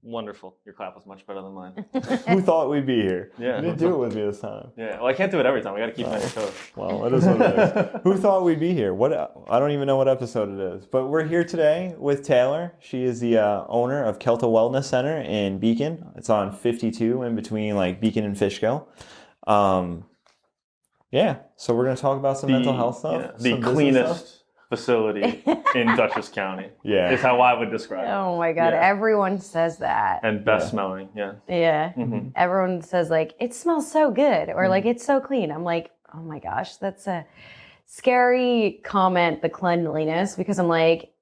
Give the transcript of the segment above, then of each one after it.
Wonderful. Your clap was much better than mine. Who thought we'd be here? Yeah. You didn't do it with me this time. Yeah. Well, I can't do it every time. We got to keep my toes. Well, it is what it is. Who thought we'd be here? I don't even know what episode it is. But we're here today with Taylor. She is the owner of Kelta Wellness Center in Beacon. It's on 52 in between like Beacon and Fishkill. Yeah. So we're going to talk about some mental health stuff. Yeah, the cleanest facility in Dutchess County. Yeah. Is how I would describe it. Oh my God. Yeah. Everyone says that. And best smelling. Yeah. Yeah. Mm-hmm. Everyone says like, it smells so good or like, it's so clean. I'm like, oh my gosh, that's a scary comment, the cleanliness, because I'm like,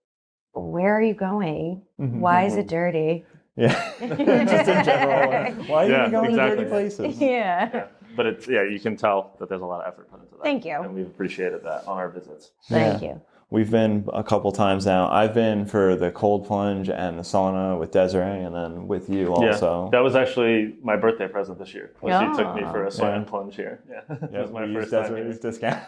where are you going? Why is it dirty? Yeah. Just in general. Why are you going to dirty places? Yeah. But it's, you can tell that there's a lot of effort put into that. Thank you. And we've appreciated that on our visits. Thank you. We've been a couple times now. I've been for the cold plunge and the sauna with Desiree, and then with you also. Yeah, that was actually my birthday present this year. She took me for a sweat and plunge here. Yeah, that was my first time. Desiree's discount.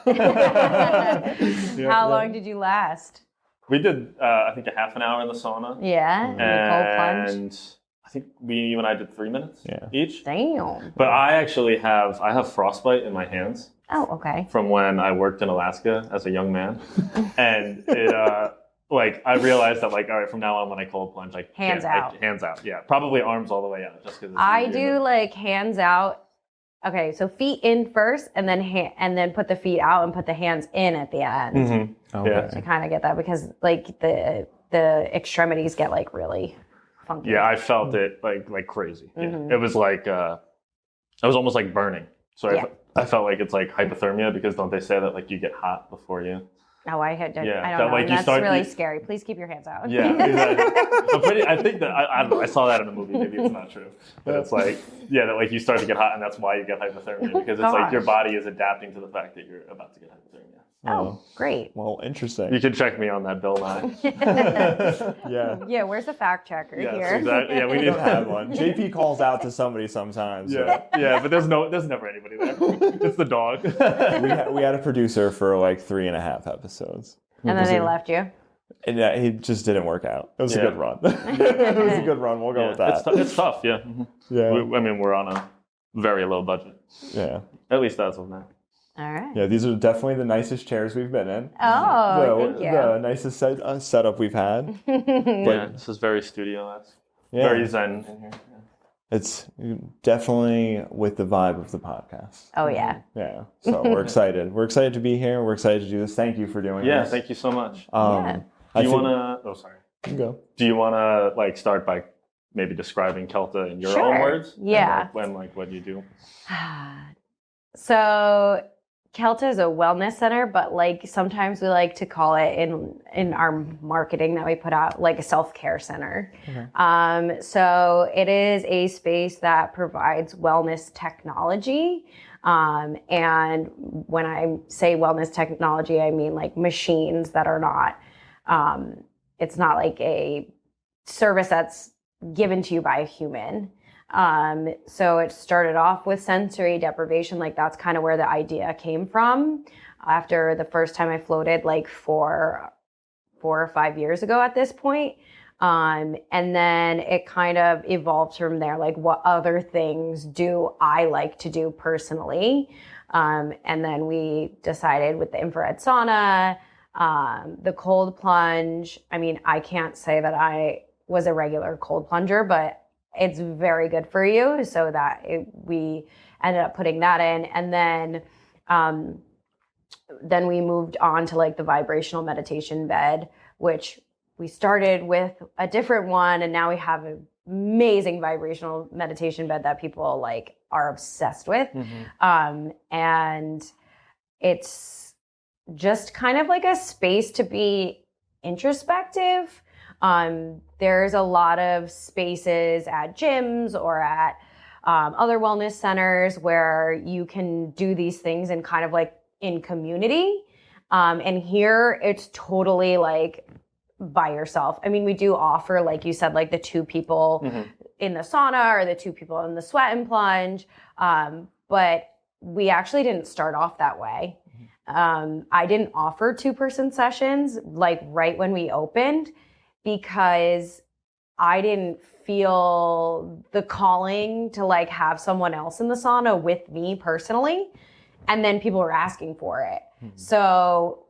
How long did you last? We did, I think, a half an hour in the sauna. Yeah, in the cold plunge. And I think you and I did 3 minutes each. Damn. But I actually have frostbite in my hands. Oh, okay. From when I worked in Alaska as a young man. And it, I realized that, all right, from now on when I cold plunge, hands out. Hands out, yeah. Probably arms all the way out, just because I do, hands out. Okay, so feet in first, and then put the feet out and put the hands in at the end. Mm-hmm. Okay. Yeah. To kind of get that, because, the extremities get, really funky. Yeah, I felt it, crazy. Mm-hmm. Yeah. It was it was almost like burning. So I felt like it's like hypothermia, because don't they say that you get hot before you? Oh, I don't know. You That's start, really scary. Please keep your hands out. Yeah, exactly. I think that I don't know. I saw that in a movie. Maybe it's not true, but it's that you start to get hot, and that's why you get hypothermia, because it's your body is adapting to the fact that you're about to get hypothermia. Oh, great. Well, interesting. You can check me on that, Bill Nye. Yeah. Yeah, where's the fact checker here? Exactly. Yeah, we need to have one. JP calls out to somebody sometimes. Yeah, but there's never anybody there. It's the dog. We had a producer for 3.5 episodes. And then they left you? And he just didn't work out. It was a good run. It was a good run. We'll go with that. It's tough, yeah. Yeah. We're on a very low budget. Yeah. At least as of now. All right. Yeah, these are definitely the nicest chairs we've been in. Oh, thank you. The nicest setup we've had. Yeah, this is very studio-esque. Yeah. Very zen in here. Yeah. It's definitely with the vibe of the podcast. Oh, yeah. Yeah. So we're excited. We're excited to be here. We're excited to do this. Thank you for doing this. Yeah, thank you so much. Yeah. Do you want to... Oh, sorry. You go. Do you want to start by maybe describing Kelta in your own words? Yeah. And what you do? So... Kelta is a wellness center, but sometimes we like to call it in our marketing that we put out a self-care center. Okay. So it is a space that provides wellness technology. And when I say wellness technology, I mean machines that are not, it's not like a service that's given to you by a human. So it started off with sensory deprivation. That's kind of where the idea came from. After the first time I floated, 4 or 5 years ago at this point. And then it kind of evolved from there. What other things do I like to do personally? And then we decided with the infrared sauna, the cold plunge. I mean, I can't say that I was a regular cold plunger, but it's very good for you, so that we ended up putting that in. And then we moved on to the vibrational meditation bed, which we started with a different one, and now we have an amazing vibrational meditation bed that people are obsessed with. Mm-hmm. And it's just kind of a space to be introspective. There's a lot of spaces at gyms or at other wellness centers where you can do these things and kind of in community. And here it's totally by yourself. I mean, we do offer, like you said, the 2 people in the sauna or the 2 people in the sweat and plunge. But we actually didn't start off that way. I didn't offer 2-person sessions right when we opened, because I didn't feel the calling to like have someone else in the sauna with me personally. And then people were asking for it. So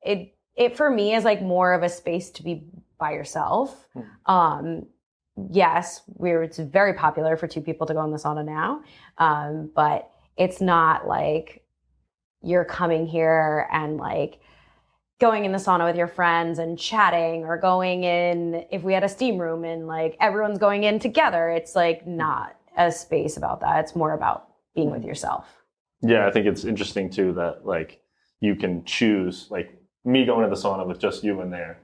it for me is like more of a space to be by yourself. Yes, it's very popular for 2 people to go in the sauna now. But it's not like you're coming here and like going in the sauna with your friends and chatting, or going in, if we had a steam room and like everyone's going in together. It's like not a space about that. It's more about being with yourself. Yeah, I think it's interesting too that like you can choose, like me going to the sauna with just you in there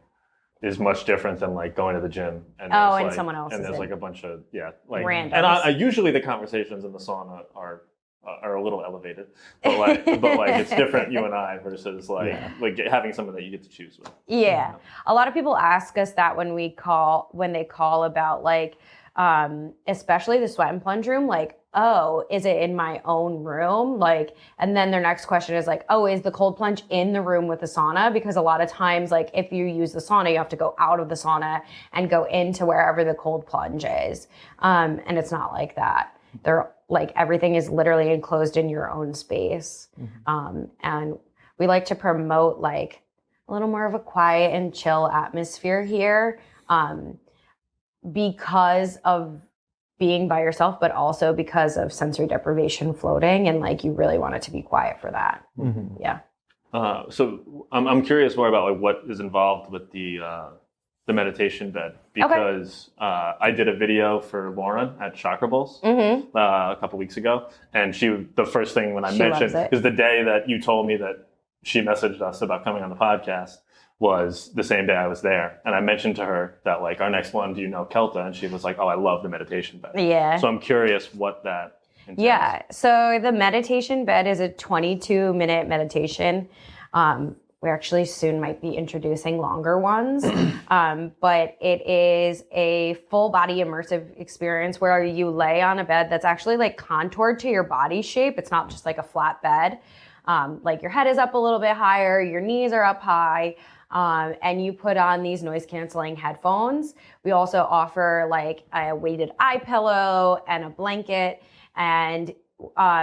is much different than like going to the gym and and someone else and there's like a bunch of like randoms. And I usually the conversations in the sauna are a little elevated, but like it's different, you and I, versus like having someone that you get to choose with. Yeah, a lot of people ask us that when they call about like especially the sweat and plunge room, like, oh, is it in my own room? Like, and then their next question is like, oh, is the cold plunge in the room with the sauna? Because a lot of times, like if you use the sauna, you have to go out of the sauna and go into wherever the cold plunge is. And it's not like that. They're like, everything is literally enclosed in your own space. And we like to promote like a little more of a quiet and chill atmosphere here. Because of being by yourself, but also because of sensory deprivation floating, and like you really want it to be quiet for that. Yeah. So I'm curious more about like what is involved with the meditation bed, because I did a video for Lauren at Chakra Bowls a couple weeks ago, and the first thing when I mentioned, because the day that you told me that she messaged us about coming on the podcast was the same day I was there. And I mentioned to her that like, our next one, do you know Kelta? And she was like, oh, I love the meditation bed. Yeah. So I'm curious what that entails. Yeah. So the meditation bed is a 22-minute meditation. We actually soon might be introducing longer ones. But it is a full body immersive experience where you lay on a bed that's actually like contoured to your body shape. It's not just like a flat bed. Like your head is up a little bit higher, your knees are up high. And you put on these noise canceling headphones. We also offer like a weighted eye pillow and a blanket, and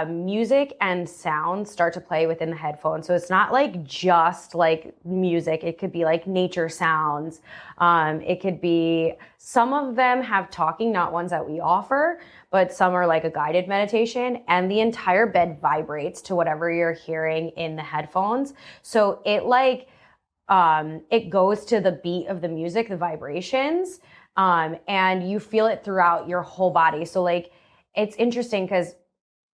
music and sound start to play within the headphones. So it's not like just like music. It could be like nature sounds. It could be, some of them have talking, not ones that we offer, but some are like a guided meditation, and the entire bed vibrates to whatever you're hearing in the headphones. So it like, it goes to the beat of the music, the vibrations, and you feel it throughout your whole body. So like, it's interesting because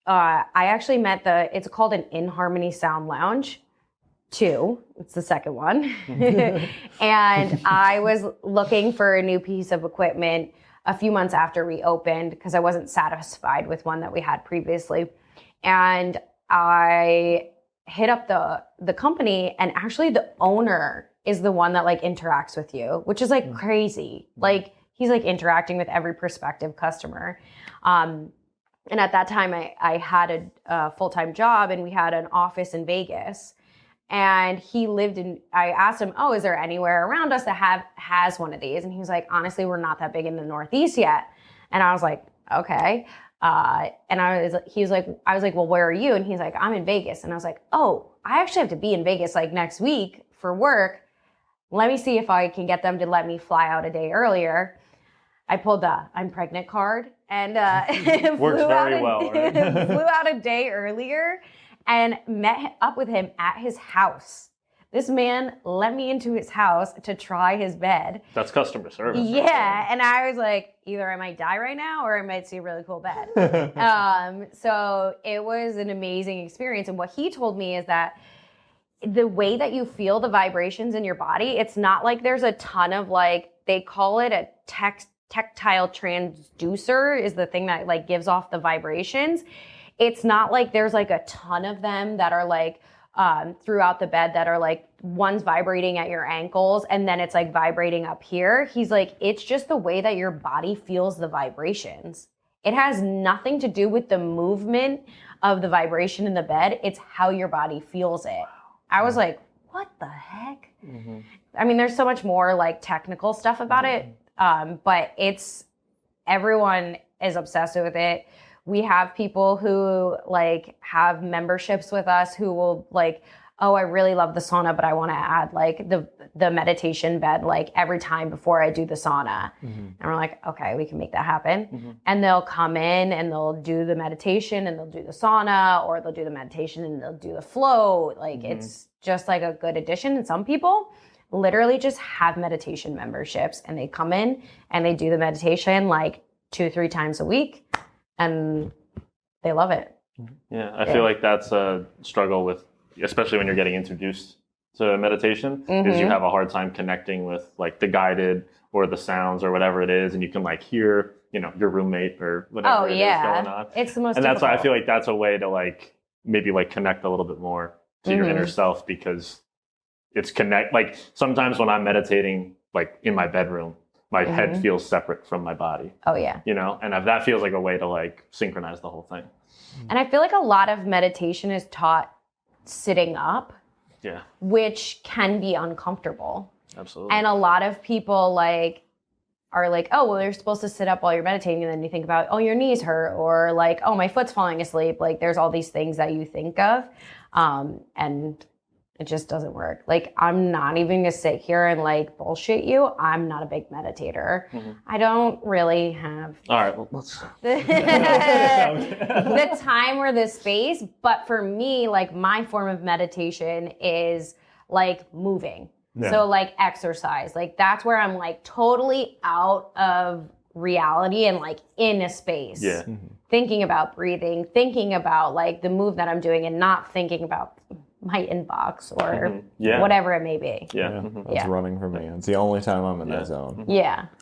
I actually met it's called an In Harmony Sound Lounge 2. It's the second one. And I was looking for a new piece of equipment a few months after we opened because I wasn't satisfied with one that we had previously. And I hit up the company, and actually the owner is the one that like interacts with you, which is like crazy. Like he's like interacting with every prospective customer. And at that time I had a full-time job, and we had an office in Vegas, and I asked him, oh, is there anywhere around us that has one of these? And he was like, honestly, we're not that big in the Northeast yet. And I was like, okay. And I was like, well, where are you? And he's like, I'm in Vegas. And I was like, oh, I actually have to be in Vegas like next week for work. Let me see if I can get them to let me fly out a day earlier. I pulled the I'm pregnant card and works very well, right? flew out a day earlier and met up with him at his house. This man let me into his house to try his bed. That's customer service. Yeah. Right? And I was like, either I might die right now or I might see a really cool bed. So it was an amazing experience. And what he told me is that the way that you feel the vibrations in your body, it's not like there's a ton of like, they call it a tactile transducer is the thing that like gives off the vibrations. It's not like there's like a ton of them that are like, throughout the bed that are like one's vibrating at your ankles and then it's like vibrating up here. He's like, it's just the way that your body feels the vibrations. It has nothing to do with the movement of the vibration in the bed. It's how your body feels it. I was like, what the heck? I mean, there's so much more like technical stuff about it, but everyone is obsessed with it. We have people who like have memberships with us who will like, oh, I really love the sauna, but I want to add like the meditation bed like every time before I do the sauna. And we're like, okay, we can make that happen. And they'll come in and they'll do the meditation and they'll do the sauna, or they'll do the meditation and they'll do the flow. Like it's just like a good addition. And some people literally just have meditation memberships and they come in and they do the meditation like 2-3 times a week and they love it. Yeah, I feel like that's a struggle with, especially when you're getting introduced to meditation, is you have a hard time connecting with like the guided or the sounds or whatever it is, and you can like hear, you know, your roommate or whatever it is going on. It's the most and that's why I difficult. feel like that's a way to like maybe like connect a little bit more to your inner self, because it's like sometimes when I'm meditating like in my bedroom, my head feels separate from my body. Oh yeah. You know, and if that feels like a way to like synchronize the whole thing. And I feel like a lot of meditation is taught sitting up, which can be uncomfortable. Absolutely. And a lot of people like are like, oh, well, you're supposed to sit up while you're meditating, and then you think about, oh, your knees hurt, or like, oh, my foot's falling asleep. Like there's all these things that you think of, and it just doesn't work. Like I'm not even gonna sit here and like bullshit you. I'm not a big meditator. I don't really have all right, well, let's the time or the space. But for me, like my form of meditation is like moving. So like exercise, like that's where I'm like totally out of reality and like in a space. Thinking about breathing, thinking about like the move that I'm doing, and not thinking about my inbox or whatever it may be. That's running for me. It's the only time I'm in that zone.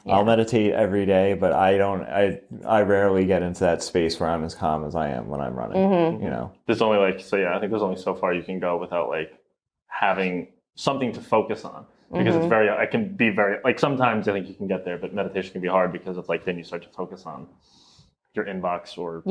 I'll meditate every day, but I rarely get into that space where I'm as calm as I am when I'm running. You know, there's only like, so I think there's only so far you can go without like having something to focus on, because it can be very like, sometimes I think you can get there, but meditation can be hard because it's like then you start to focus on your inbox or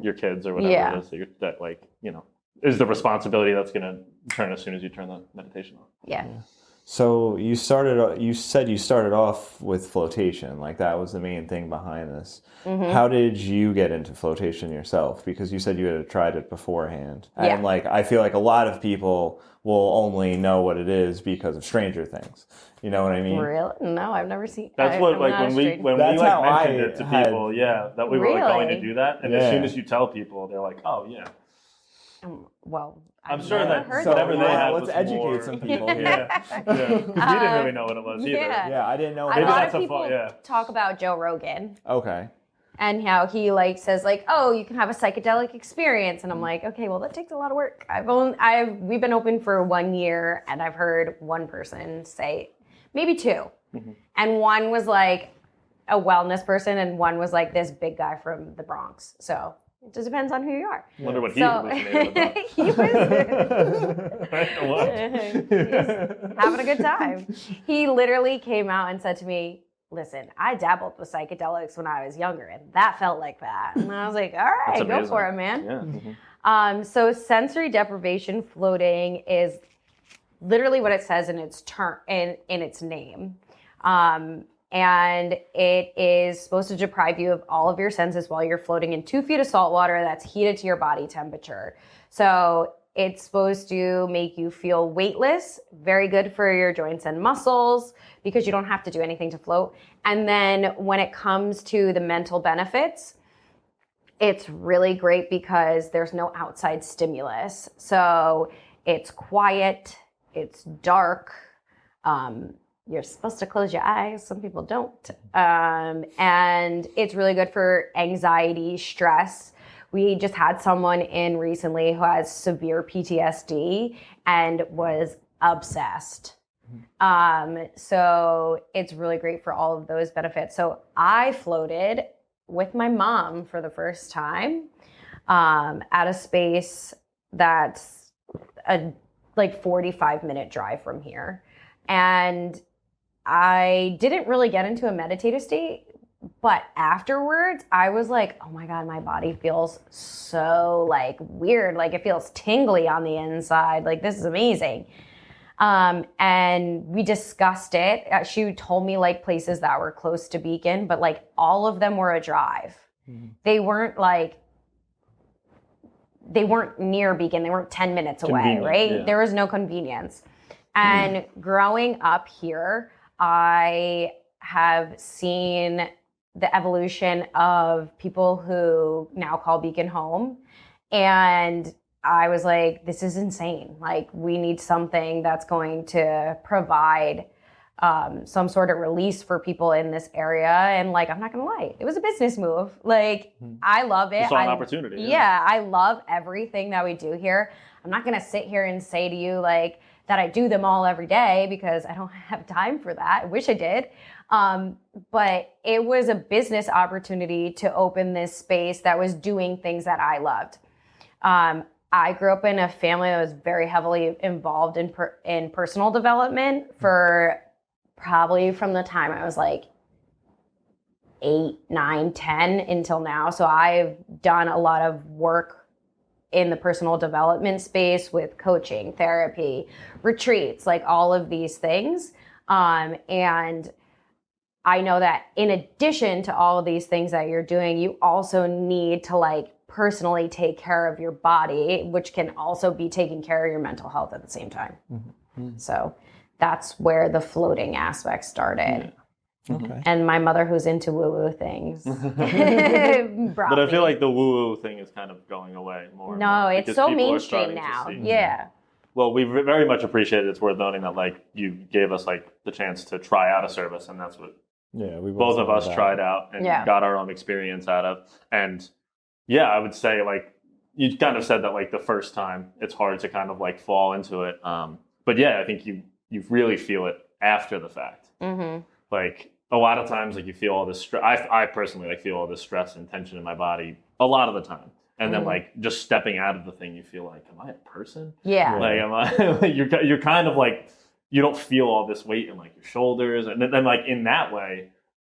your kids or whatever it is that like, you know, is the responsibility that's going to turn as soon as you turn the meditation on. So you said you started off with flotation, like that was the main thing behind this. How did you get into flotation yourself? Because you said you had tried it beforehand. And like, I feel like a lot of people will only know what it is because of Stranger Things. You know what I mean? Really? No, I've never seen. That's what like when we like mentioned it to people, that we were like going to do that, and as soon as you tell people, they're like, oh yeah. Well, I'm sure that whatever they had let's was educate more, some people. Because we didn't really know what it was either. I didn't know. A lot of people talk about Joe Rogan. Okay. And how he like says like, oh, you can have a psychedelic experience, and I'm like, okay, well that takes a lot of work. We've been open for 1 year, and I've heard one person say, maybe 2, and one was like a wellness person, and one was like this big guy from the Bronx. So it just depends on who you are. I wonder what he hallucinated about. He was having a good time. He literally came out and said to me, listen, I dabbled with psychedelics when I was younger, and that felt like that. And I was like, all right, go for it, man. So sensory deprivation floating is literally what it says in its in its name. And it is supposed to deprive you of all of your senses while you're floating in 2 feet of salt water that's heated to your body temperature. So it's supposed to make you feel weightless, very good for your joints and muscles because you don't have to do anything to float. And then when it comes to the mental benefits, it's really great because there's no outside stimulus. So it's quiet, it's dark, you're supposed to close your eyes. Some people don't. And it's really good for anxiety, stress. We just had someone in recently who has severe PTSD and was obsessed. So it's really great for all of those benefits. So I floated with my mom for the first time at a space that's a like 45-minute drive from here. And I didn't really get into a meditative state, but afterwards I was like, oh my God, my body feels so like weird. Like it feels tingly on the inside. Like this is amazing. And we discussed it. She told me like places that were close to Beacon, but like all of them were a drive. They weren't near Beacon. They weren't 10 minutes away, right? Yeah. There was no convenience. And growing up here, I have seen the evolution of people who now call Beacon home. And I was like, this is insane. Like, we need something that's going to provide some sort of release for people in this area. And like, I'm not gonna lie, it was a business move. Like, I love it. You saw an opportunity. Yeah, I love everything that we do here. I'm not gonna sit here and say to you like that I do them all every day because I don't have time for that. I wish I did. But it was a business opportunity to open this space that was doing things that I loved. I grew up in a family that was very heavily involved in personal development for probably from the time I was like 8, 9, 10 until now. So I've done a lot of work in the personal development space with coaching, therapy, retreats, like all of these things. And I know that in addition to all of these things that you're doing, you also need to like personally take care of your body, which can also be taking care of your mental health at the same time. So that's where the floating aspect started. Okay. And my mother, who's into woo-woo things, But I feel like the woo-woo thing is kind of going away more. No, and more it's so people are mainstream starting to now. see. Yeah. Well, we very much appreciate it. It's worth noting that like you gave us like the chance to try out a service, and that's what We both of us tried out and got our own experience out of. And yeah, I would say like you kind of said that like the first time it's hard to kind of like fall into it. But yeah, I think you really feel it after the fact. Like a lot of times, like you feel all this stress. I personally like feel all this stress and tension in my body a lot of the time. And then like just stepping out of the thing, you feel like, am I a person? Yeah. Like am I? you're kind of like you don't feel all this weight in like your shoulders, and then like in that way,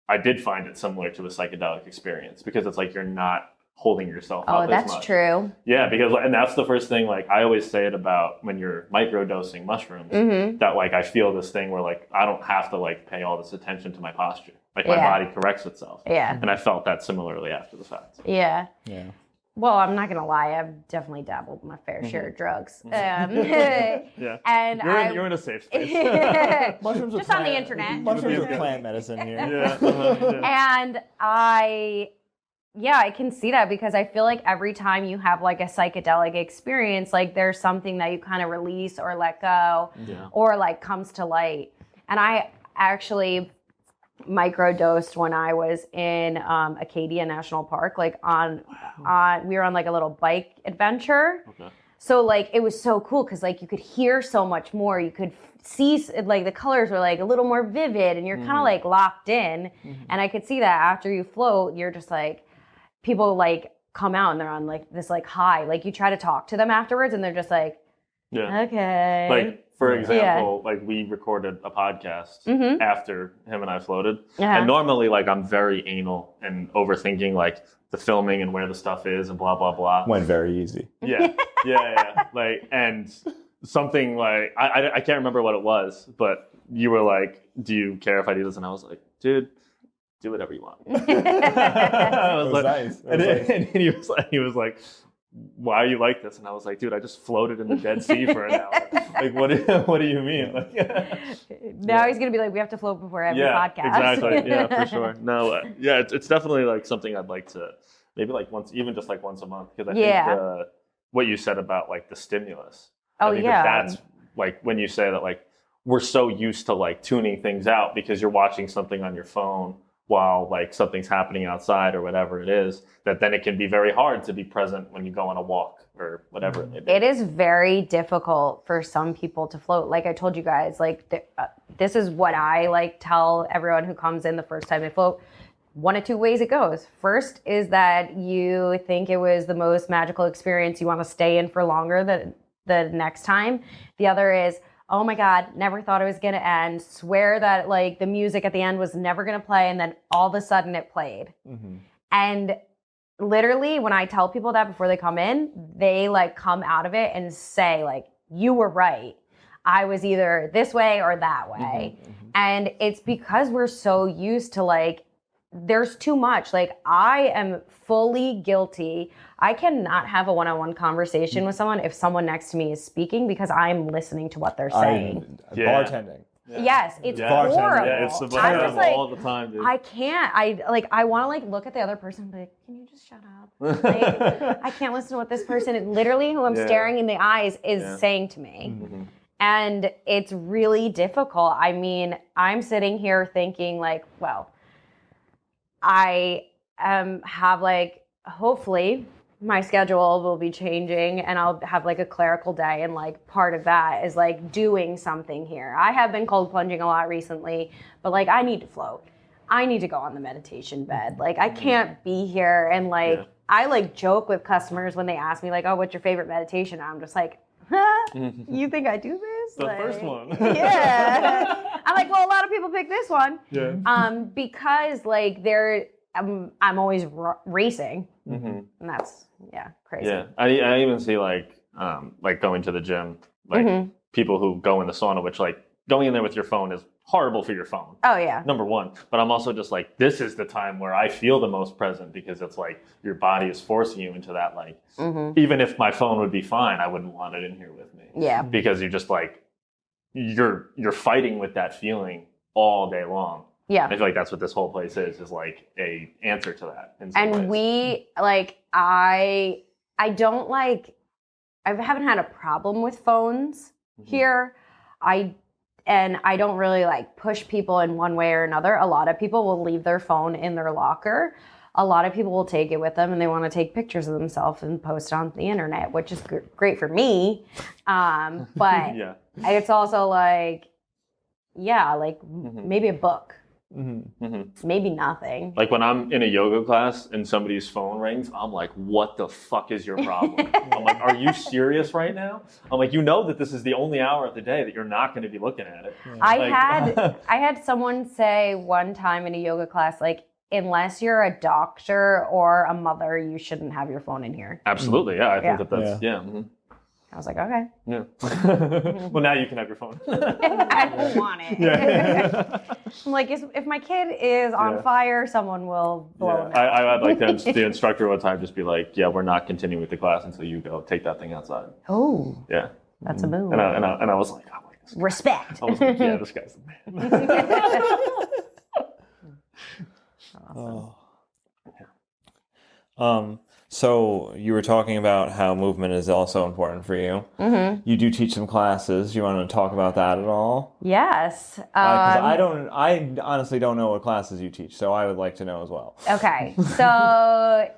I did find it similar to a psychedelic experience because it's like you're not holding yourself up as much. Oh, that's true. Yeah, because and that's the first thing. Like I always say it about when you're microdosing mushrooms, that like I feel this thing where like I don't have to like pay all this attention to my posture. Like my body corrects itself. Yeah. And I felt that similarly after the fact. Yeah. Yeah. Well, I'm not gonna lie. I've definitely dabbled my fair share of drugs. Yeah. And you're in a safe space. Mushrooms just on the internet. Mushrooms are plant medicine here. And I can see that because I feel like every time you have like a psychedelic experience, like there's something that you kind of release or let go or like comes to light. And I actually microdosed when I was in Acadia National Park, like we were on like a little bike adventure. Okay. So like it was so cool because like you could hear so much more. You could see like the colors were like a little more vivid and you're kind of like locked in. And I could see that after you float, you're just like, people like come out and they're on like this like high. Like you try to talk to them afterwards and they're just like, okay. Like for example, like we recorded a podcast after him and I floated. And normally like I'm very anal and overthinking like the filming and where the stuff is and blah, blah, blah. Went very easy. Yeah. Like, and something like, I can't remember what it was, but you were like, do you care if I do this? And I was like, dude, do whatever you want. I was like, nice. And he was like, why are you like this? And I was like, dude, I just floated in the Dead Sea for an hour. Like, what do you mean? Like, now he's gonna be like, we have to float before every podcast. Exactly. Yeah, for sure. No, it's definitely like something I'd like to maybe like once, even just like once a month, because I think what you said about like the stimulus. I think that's like when you say that like we're so used to like tuning things out because you're watching something on your phone while like something's happening outside or whatever it is, that then it can be very hard to be present when you go on a walk or whatever it may be. It is very difficult for some people to float. Like I told you guys, like this is what I like tell everyone who comes in the first time they float. One of two ways it goes. First is that you think it was the most magical experience. You want to stay in for longer than the next time. The other is, oh my God, never thought it was going to end. Swear that like the music at the end was never going to play. And then all of a sudden it played. And literally when I tell people that before they come in, they like come out of it and say like, you were right. I was either this way or that way. And it's because we're so used to like, there's too much. Like, I am fully guilty. I cannot have a one-on-one conversation with someone if someone next to me is speaking because I'm listening to what they're saying. Bartending. Yeah. Yes, it's Yeah. horrible. Yeah, it's I'm terrible just like, all the time, dude. I can't. I want to like look at the other person and be like, can you just shut up? Like, I can't listen to what this person, literally who I'm staring in the eyes, is saying to me. And it's really difficult. I mean, I'm sitting here thinking like, well, I have like, hopefully my schedule will be changing and I'll have like a clerical day, and like part of that is like doing something here. I have been cold plunging a lot recently, but like I need to float. I need to go on the meditation bed. Like I can't be here and like I like joke with customers when they ask me like, oh, what's your favorite meditation? I'm just like, you think I do this? The like, first one. Yeah. I'm like, well, a lot of people pick this one. Yeah. Because like I'm always racing, and that's crazy. Yeah, I even see like going to the gym, like people who go in the sauna, which like going in there with your phone is horrible for your phone. Oh yeah. Number one, but I'm also just like, this is the time where I feel the most present because it's like your body is forcing you into that. Like, even if my phone would be fine, I wouldn't want it in here with me. Yeah. Because you're just like, you're fighting with that feeling all day long. Yeah. I feel like that's what this whole place is like a answer to that. In some And ways. we like, I don't like, I haven't had a problem with phones here. I don't really like push people in one way or another. A lot of people will leave their phone in their locker. A lot of people will take it with them and they want to take pictures of themselves and post on the internet, which is great for me. But it's also like, like maybe a book. Maybe nothing. Like when I'm in a yoga class and somebody's phone rings, I'm like, what the fuck is your problem? I'm like, are you serious right now? I'm like, you know that this is the only hour of the day that you're not going to be looking at it. I had someone say one time in a yoga class, like, unless you're a doctor or a mother, you shouldn't have your phone in here. Absolutely, yeah. I think that's I was like, okay. Yeah. Well, now you can have your phone. I don't want it. Yeah. I'm like, if my kid is on fire, someone will blow him out. I had like the instructor one time just be like, yeah, we're not continuing with the class until you go take that thing outside. Oh. Yeah. That's a move. And I was like, oh my God. Respect. I was like, yeah, this guy's the man. Awesome. So you were talking about how movement is also important for you. You do teach some classes. You want to talk about that at all? Yes. Because I honestly don't know what classes you teach, so I would like to know as well. Okay. So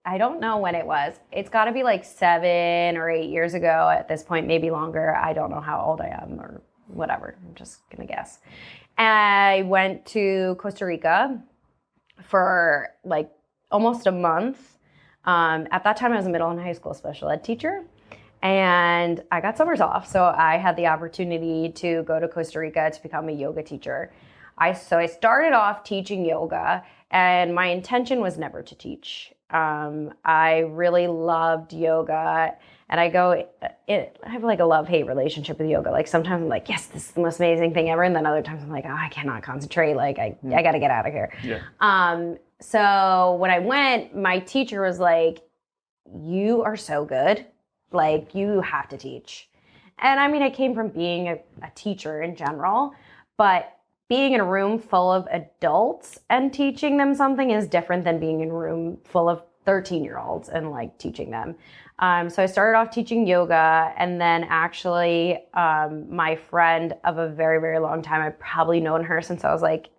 I don't know when it was. It's got to be like 7 or 8 years ago at this point, maybe longer. I don't know how old I am or whatever. I'm just going to guess. I went to Costa Rica for like almost a month. At that time, I was a middle and high school special ed teacher, and I got summers off. So I had the opportunity to go to Costa Rica to become a yoga teacher. I started off teaching yoga, and my intention was never to teach. I really loved yoga, and I have like a love-hate relationship with yoga. Like sometimes I'm like, yes, this is the most amazing thing ever, and then other times I'm like, oh, I cannot concentrate. Like I got to get out of here. Yeah. So when I went, my teacher was like, you are so good. Like, you have to teach. And I mean, I came from being a teacher in general, but being in a room full of adults and teaching them something is different than being in a room full of 13-year-olds and like teaching them. So I started off teaching yoga, and then actually my friend of a very, very long time, I've probably known her since I was like,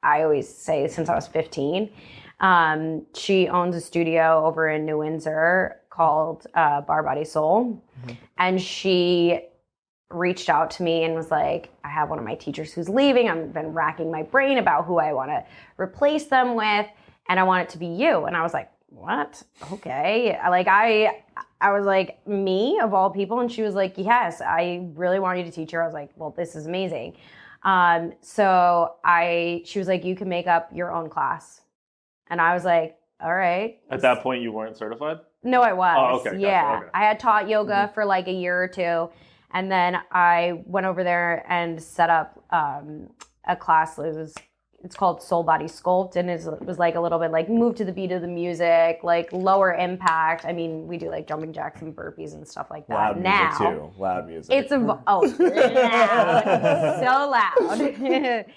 I always say since I was 15. She owns a studio over in New Windsor called Bar Body Soul. And she reached out to me and was like, I have one of my teachers who's leaving. I've been racking my brain about who I want to replace them with, and I want it to be you. And I was like, what? Okay. I was like, me of all people? And she was like, yes, I really want you to teach her. I was like, well, this is amazing. She was like, you can make up your own class. And I was like, all right. At that point, you weren't certified? No, I was. Oh, okay. Yeah. Gotcha. Okay. I had taught yoga for like a year or two. And then I went over there and set up a class. It's called Soul Body Sculpt, and it was like a little bit like move to the beat of the music, like lower impact. I mean, we do like jumping jacks and burpees and stuff like that. Loud now, music too. Loud music. It's loud, so loud.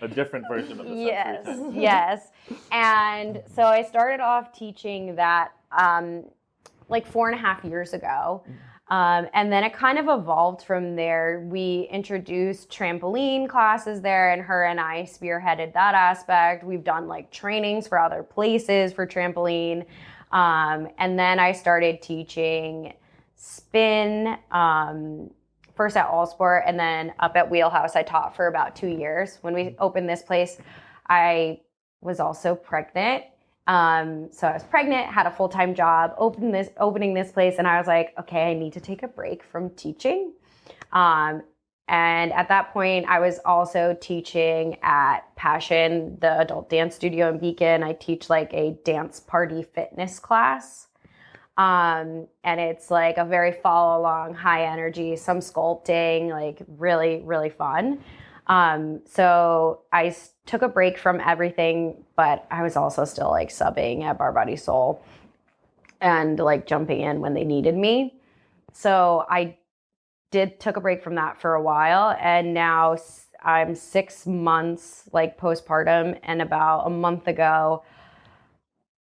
A different version of the Yes, sensory yes. And so I started off teaching that like 4.5 years ago. And then it kind of evolved from there. We introduced trampoline classes there, and her and I spearheaded that aspect. We've done like trainings for other places for trampoline. And then I started teaching spin, first at All Sport and then up at Wheelhouse. I taught for about 2 years. When we opened this place, I was also pregnant. So I was pregnant, had a full-time job, opening this place, and I was like, okay, I need to take a break from teaching. And at that point, I was also teaching at Passion, the adult dance studio in Beacon. I teach like a dance party fitness class. And it's like a very follow along, high energy, some sculpting, like really, really fun. So I took a break from everything, but I was also still like subbing at Bar Body Soul and like jumping in when they needed me. So I took a break from that for a while, and now I'm 6 months like postpartum, and about a month ago,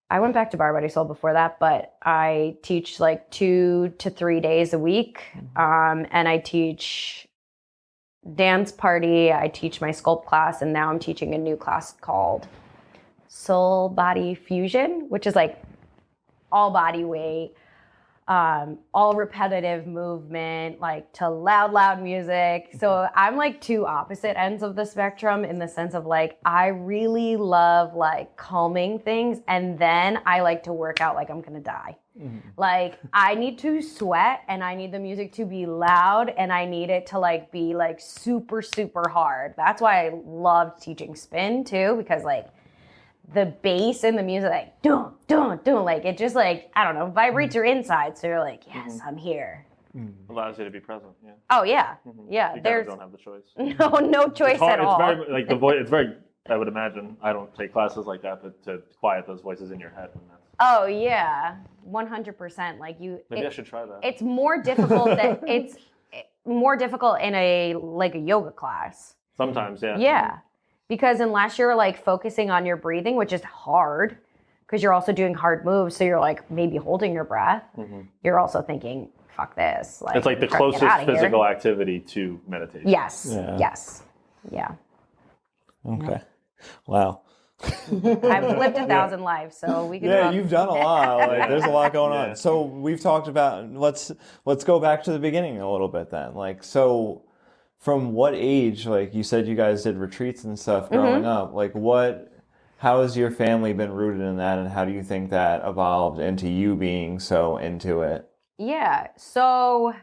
I went back to Bar Body Soul before that, but I teach like 2 to 3 days a week. And I teach dance party, I teach my sculpt class, and now I'm teaching a new class called Soul Body Fusion, which is like all body weight, all repetitive movement, like to loud music. So I'm like two opposite ends of the spectrum in the sense of like, I really love like calming things, and then I like to work out like I'm gonna die. Like I need to sweat, and I need the music to be loud, and I need it to like be like super, super hard. That's why I loved teaching spin too, because like the bass in the music, like dun, dun, dun, like it just like, I don't know, vibrates your inside. So you're like, yes, I'm here. Allows you to be present. Yeah. Oh yeah. Yeah. You There's don't have the choice. no choice It's hard. at all. It's very like the voice. It's very. I would imagine. I don't take classes like that, but to quiet those voices in your head. And that's, Oh yeah, 100%. Like you. maybe I should try that. It's more difficult. It's more difficult in a yoga class. Sometimes, yeah. Yeah, because unless you're like focusing on your breathing, which is hard, because you're also doing hard moves, so you're like maybe holding your breath. You're also thinking, "Fuck this!" Like It's like the try to get closest outta here. physical activity to meditation. Yes. Yeah. Yes. Yeah. Okay. Wow. I've lived 1,000 lives, so we can. Yeah, talk. you've done a lot. Like, there's a lot going Yeah. on. So we've talked about let's go back to the beginning a little bit then. Like, so from what age? Like you said, you guys did retreats and stuff growing up. Like, how has your family been rooted in that, and how do you think that evolved into you being so into it? Yeah. So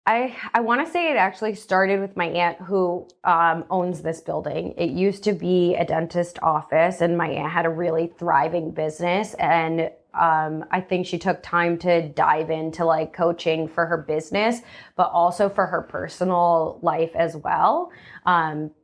I want to say it actually started with my aunt who owns this building. It used to be a dentist office, and my aunt had a really thriving business. And I think she took time to dive into like coaching for her business, but also for her personal life as well.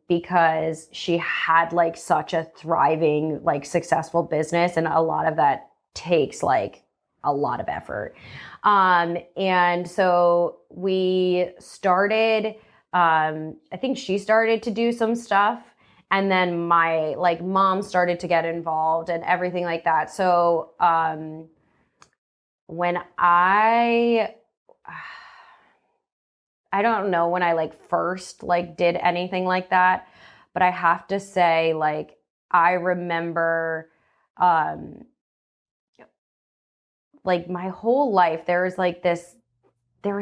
Because she had like such a thriving, like successful business, and a lot of that takes like a lot of effort. And so we started, I think she started to do some stuff, and then my like mom started to get involved and everything like that. So, when I don't know when I like first like did anything like that, but I have to say like, I remember, like my whole life, there was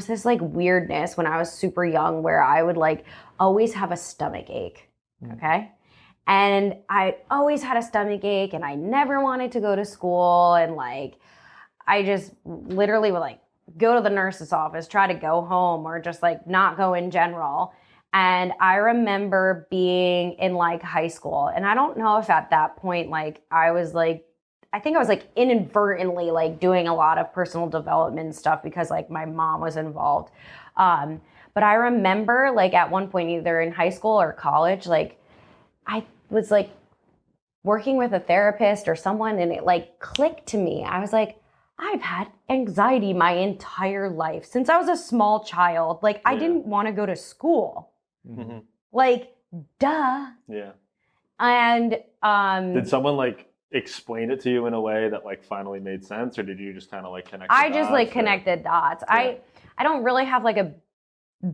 this like weirdness when I was super young where I would like always have a stomach ache. Okay. And I always had a stomach ache, and I never wanted to go to school. And like, I just literally would like go to the nurse's office, try to go home, or just like not go in general. And I remember being in like high school, and I don't know if at that point, like I think I was like inadvertently like doing a lot of personal development stuff because like my mom was involved. But I remember like at one point, either in high school or college, like I was like working with a therapist or someone, and it like clicked to me. I was like, I've had anxiety my entire life since I was a small child. Like I didn't want to go to school. Mm-hmm. Like, duh. Yeah. And did someone like explain it to you in a way that like finally made sense, or did you just kind of like connect the I just dots, like or? connected dots. Yeah. I don't really have like a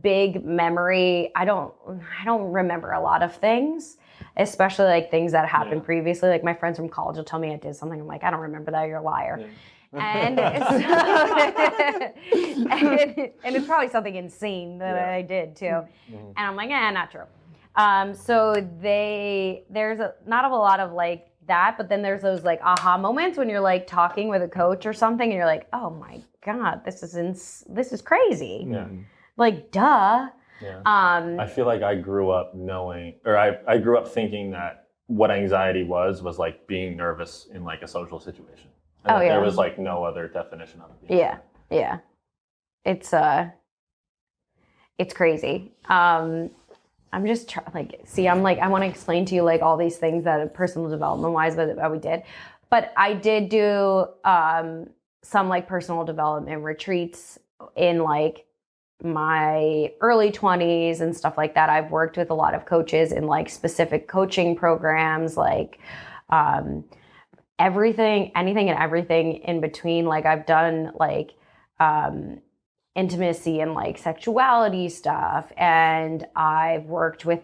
big memory. I don't remember a lot of things, especially like things that happened previously. Like my friends from college will tell me I did something. I'm like, I don't remember that. You're a liar. Yeah. And and it's probably something insane that I did too. Mm-hmm. And I'm like, not true. So there's not a lot of like that, but then there's those like aha moments when you're like talking with a coach or something, and you're like, oh my God, this is crazy. Yeah. Like, duh. Yeah. I feel like I grew up knowing, or I grew up thinking that what anxiety was like being nervous in like a social situation. And there was like no other definition of it. Yeah. Yeah. It's crazy. I'm just I'm like, I want to explain to you like all these things that personal development wise that we did, but I did do some like personal development retreats in like my early 20s and stuff like that. I've worked with a lot of coaches in like specific coaching programs, like anything and everything in between. Like I've done like intimacy and like sexuality stuff, and I've worked with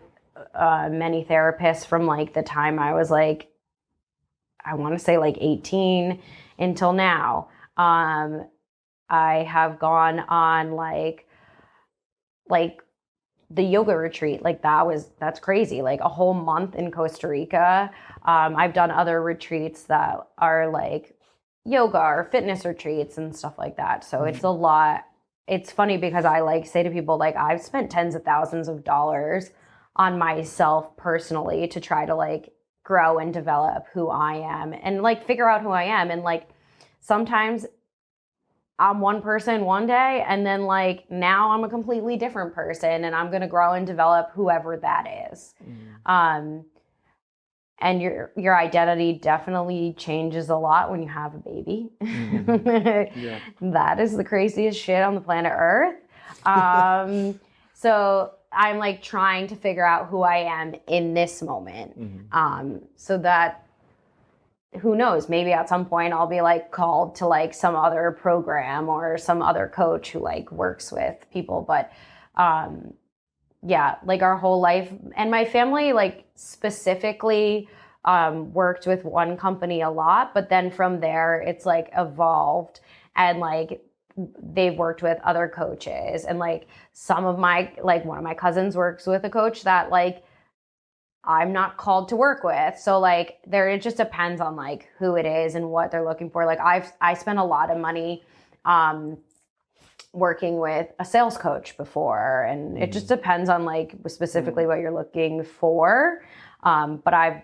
many therapists from like the time I was like, I want to say like 18 until now. I have gone on like the yoga retreat, like that's crazy, like a whole month in Costa Rica. I've done other retreats that are like yoga or fitness retreats and stuff like that. So it's a lot. It's funny because I like say to people, like I've spent tens of thousands of dollars on myself personally to try to like grow and develop who I am and like figure out who I am. And like sometimes I'm one person one day, and then like now I'm a completely different person, and I'm going to grow and develop whoever that is. And your identity definitely changes a lot when you have a baby. Yeah. That is the craziest shit on the planet Earth. So I'm like trying to figure out who I am in this moment. So that, who knows, maybe at some point I'll be like called to like some other program or some other coach who like works with people. But yeah, like our whole life, and my family like specifically worked with one company a lot, but then from there it's like evolved, and like they've worked with other coaches, and like some of my, like one of my cousins works with a coach that like I'm not called to work with. So like it just depends on like who it is and what they're looking for. Like I spent a lot of money working with a sales coach before, and it just depends on like specifically what you're looking for. But I've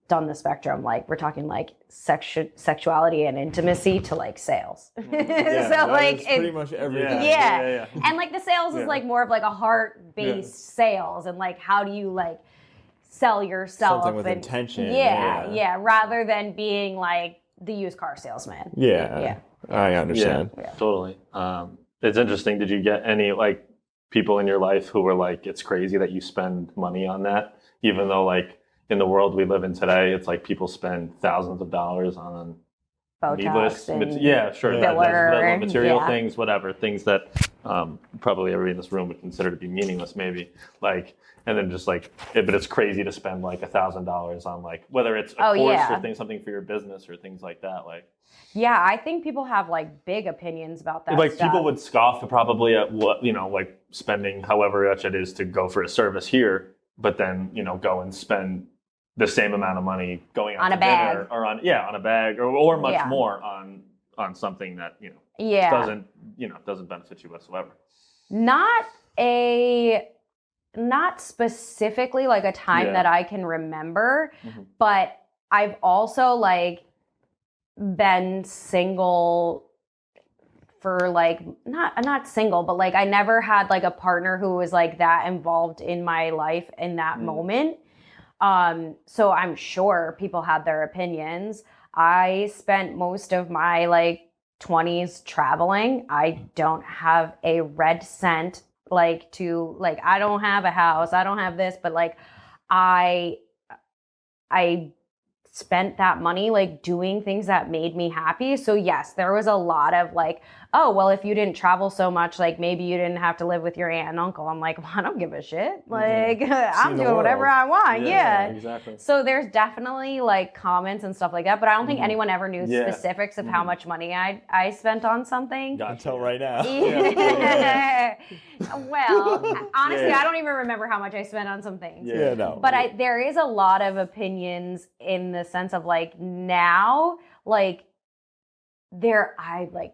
done the spectrum, like we're talking like sexuality and intimacy to like sales. Yeah, so like it's pretty much everything. Yeah. And like the sales is like more of like a heart-based sales, and like how do you like sell yourself, something with intention. Yeah, rather than being like the used car salesman. Yeah. I understand. Yeah, totally. It's interesting. Did you get any like people in your life who were like, it's crazy that you spend money on that, even though like in the world we live in today, it's like people spend thousands of dollars on Botox filler, material yeah. things, whatever, things that probably everybody in this room would consider to be meaningless, maybe. Like, and then just like, but it's crazy to spend like $1,000 on like, whether it's a course or something for your business or things like that. Like, yeah, I think people have like big opinions about that. Like stuff. People would scoff probably at what, like spending however much it is to go for a service here, but then, go and spend the same amount of money going out on to a bag dinner or on a bag or much more on something that, doesn't benefit you whatsoever. Not specifically like a time that I can remember, but I've also like been single for like not single, but like I never had like a partner who was like that involved in my life in that moment. So I'm sure people had their opinions. I spent most of my like 20s traveling. I don't have a red cent like to like, I don't have a house, I don't have this, but like I spent that money like doing things that made me happy. So yes, there was a lot of like, oh, well, if you didn't travel so much, like maybe you didn't have to live with your aunt and uncle. I'm like, well, I don't give a shit. Like I'm doing whatever I want. Yeah, exactly. So there's definitely like comments and stuff like that, but I don't think anyone ever knew specifics of how much money I spent on something. Gotcha. Until right now. Well, honestly, I don't even remember how much I spent on some things. Yeah, no. But there is a lot of opinions in the sense of like now, like I like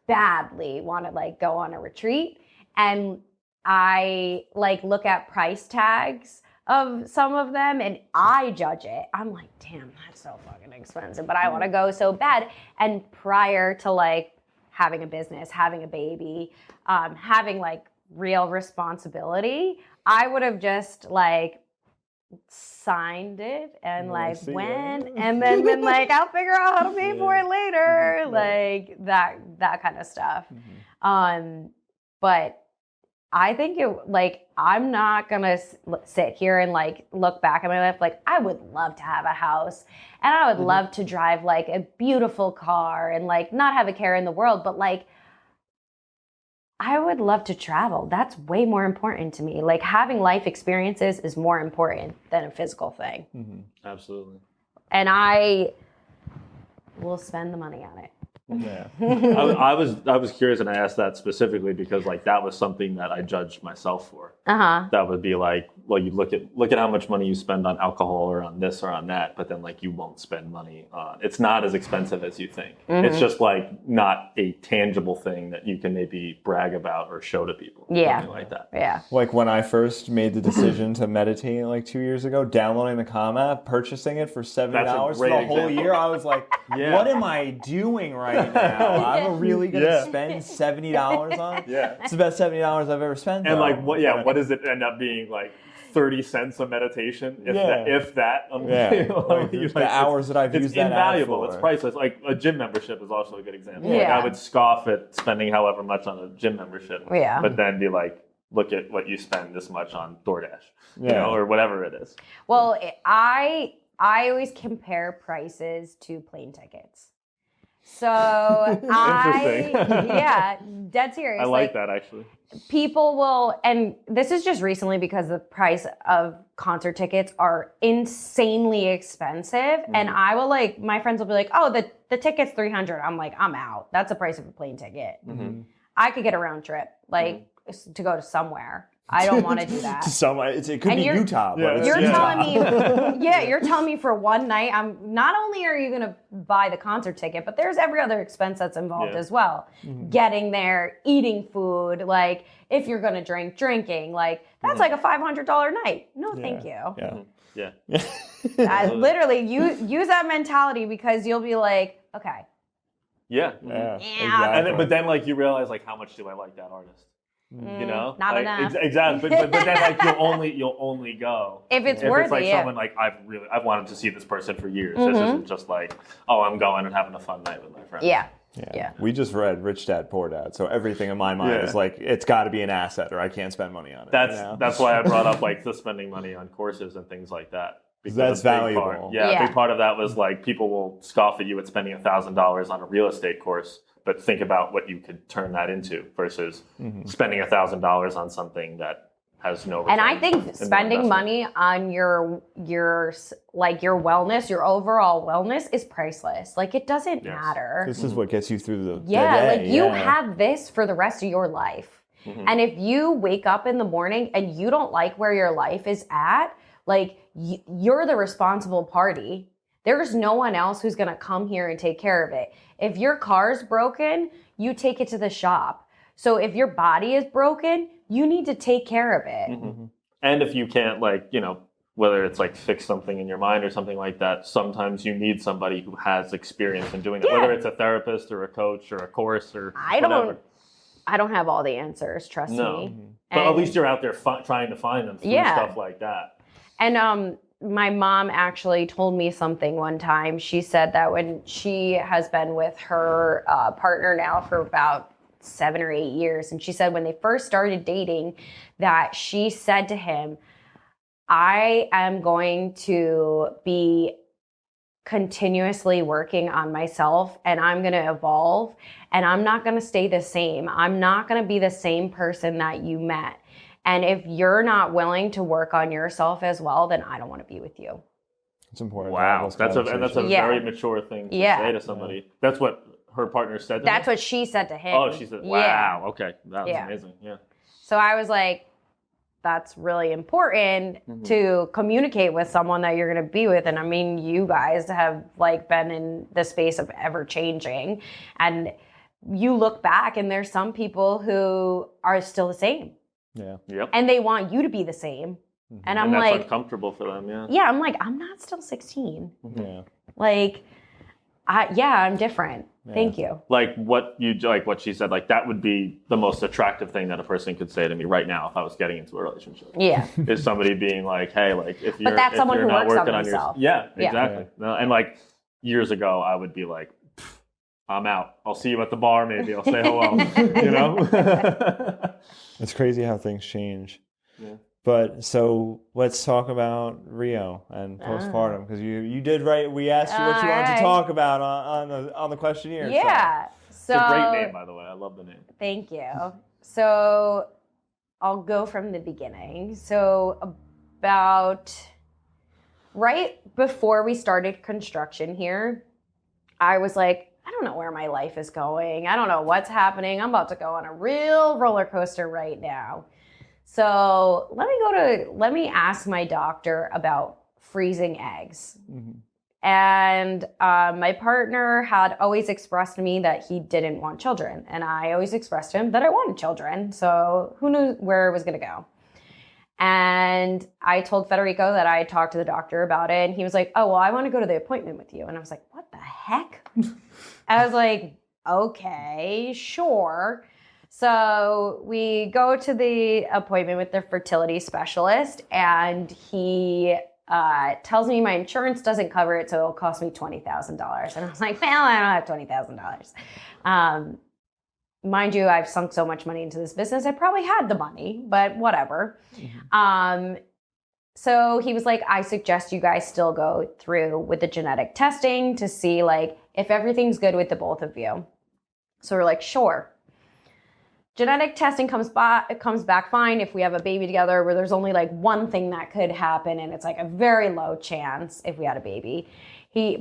badly want to like go on a retreat, and I like look at price tags of some of them and I judge it. I'm like, damn, that's so fucking expensive, but I want to go so bad. And prior to like having a business, having a baby, having like real responsibility, I would have just like signed it and like went and then been like, I'll figure out how to pay for it later, like that kind of stuff. But I think it like I'm not gonna sit here and like look back at my life like I would love to have a house and I would love to drive like a beautiful car and like not have a care in the world, but like I would love to travel. That's way more important to me. Like having life experiences is more important than a physical thing. Absolutely. And I will spend the money on it. Yeah. I was curious, and I asked that specifically because like that was something that I judged myself for. That would be like, well, you look at how much money you spend on alcohol or on this or on that, but then like you won't spend money on. It's not as expensive as you think. It's just like not a tangible thing that you can maybe brag about or show to people. Something like that. Yeah. Like when I first made the decision to meditate like 2 years ago, downloading the Calm app, purchasing it for $70 for the whole year, I was like, what am I doing right now? I'm really going to spend $70 on it? It's the best $70 I've ever spent. And like, what does it end up being like? 30 cents a meditation, if that. The hours that I've used that app for. It's invaluable. It's priceless. Like a gym membership is also a good example. Yeah. Like I would scoff at spending however much on a gym membership, but then be like, look at what you spend this much on DoorDash, you know, or whatever it is. Well, I always compare prices to plane tickets. So dead serious. I like that actually. People will, and this is just recently because the price of concert tickets are insanely expensive. And I will like, my friends will be like, oh, the ticket's $300. I'm like, I'm out. That's the price of a plane ticket. I could get a round trip, like to go to somewhere. I don't want to do that. It could be Utah, but you're telling me, you're telling me for one night, not only are you going to buy the concert ticket, but there's every other expense that's involved as well. Getting there, eating food, like if you're going to drinking, like that's like a $500 night. No, thank you. Literally, use that mentality because you'll be like, okay. Exactly. But then like you realize like how much do I like that artist? You know, not like, enough. Exactly, but then like you'll only go if it's worthy. It's like someone like I've wanted to see this person for years. This isn't just like, oh, I'm going and having a fun night with my friends. Yeah. We just read Rich Dad Poor Dad, so everything in my mind is like it's got to be an asset, or I can't spend money on it. That's why I brought up like the spending money on courses and things like that. Because that's valuable. A big part of that was like people will scoff at you at spending $1,000 on a real estate course. But think about what you could turn that into versus spending $1,000 on something that has no return. And I think spending money on your like your wellness, your overall wellness is priceless. Like it doesn't matter. This is what gets you through the day. Like you have this for the rest of your life. And if you wake up in the morning and you don't like where your life is at, like you're the responsible party. There's no one else who's going to come here and take care of it. If your car's broken, you take it to the shop. So if your body is broken, you need to take care of it. And if you can't like, whether it's like fix something in your mind or something like that, sometimes you need somebody who has experience in doing that, whether it's a therapist or a coach or a course or whatever. I don't have all the answers, trust me. But at least you're out there trying to find them through stuff like that. And my mom actually told me something one time. She said that when she has been with her partner now for about 7 or 8 years, and she said when they first started dating that she said to him, I am going to be continuously working on myself and I'm going to evolve and I'm not going to stay the same. I'm not going to be the same person that you met. And if you're not willing to work on yourself as well, then I don't want to be with you. It's important. Wow. That's a very mature thing to say to somebody. That's what her partner said to That's what she said to him. Oh, she said, wow. Okay. That was amazing. Yeah. So I was like, that's really important to communicate with someone that you're going to be with. And I mean, you guys have like been in the space of ever changing, and you look back and there's some people who are still the same. Yeah. Yep. And they want you to be the same. And I'm that's like, uncomfortable for them. Yeah. Yeah. I'm like, I'm not still 16. Yeah. Like, I'm different. Yeah. Thank you. Like what she said, like that would be the most attractive thing that a person could say to me right now if I was getting into a relationship. Yeah. Is somebody being like, hey, like if you're, but that's someone who not works working on on themselves. Yeah, exactly. No, and like years ago, I would be like, I'm out. I'll see you at the bar. Maybe I'll say hello. You know. It's crazy how things change. Yeah. But so let's talk about Rio and postpartum, because you did write. We asked you what you wanted to talk about on the questionnaire. Yeah. So it's a great name, by the way. I love the name. Thank you. So I'll go from the beginning. So about right before we started construction here, I was like, I don't know where my life is going. I don't know what's happening. I'm about to go on a real roller coaster right now. So let me ask my doctor about freezing eggs. And my partner had always expressed to me that he didn't want children. And I always expressed to him that I wanted children. So who knew where it was going to go? And I told Federico that I talked to the doctor about it. And he was like, oh, well, I want to go to the appointment with you. And I was like, what the heck? I was like, okay, sure. So we go to the appointment with the fertility specialist, and he tells me my insurance doesn't cover it, so it'll cost me $20,000. And I was like, well, I don't have $20,000. Mind you, I've sunk so much money into this business, I probably had the money, but whatever. So he was like, I suggest you guys still go through with the genetic testing to see like if everything's good with the both of you. So we're like, sure. Genetic testing comes back fine if we have a baby together, where there's only like one thing that could happen, and it's like a very low chance if we had a baby.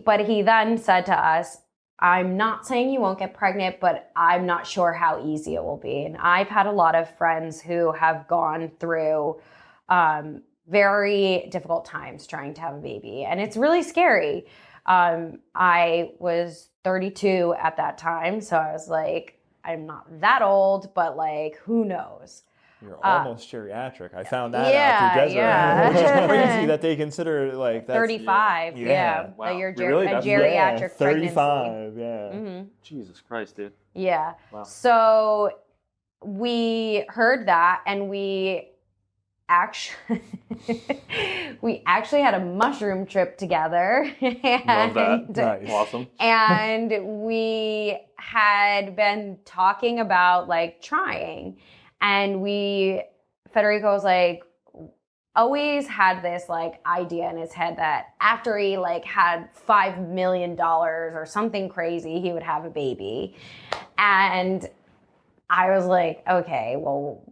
But he then said to us, I'm not saying you won't get pregnant, but I'm not sure how easy it will be. And I've had a lot of friends who have gone through very difficult times trying to have a baby, and it's really scary. I was 32 at that time, so I was like, I'm not that old, but like, who knows? You're almost geriatric. I found that out through Desiree. Yeah. Which is crazy that they consider like that's 35. Yeah. Wow. That you're Really? a geriatric 35. pregnancy. Yeah. Jesus Christ, dude. Yeah. Wow. So we heard that, and we actually had a mushroom trip together. Love that. Nice. Awesome. And we had been talking about like trying, and Federico was like, always had this like idea in his head that after he like had $5 million or something crazy, he would have a baby. And I was like, okay, well,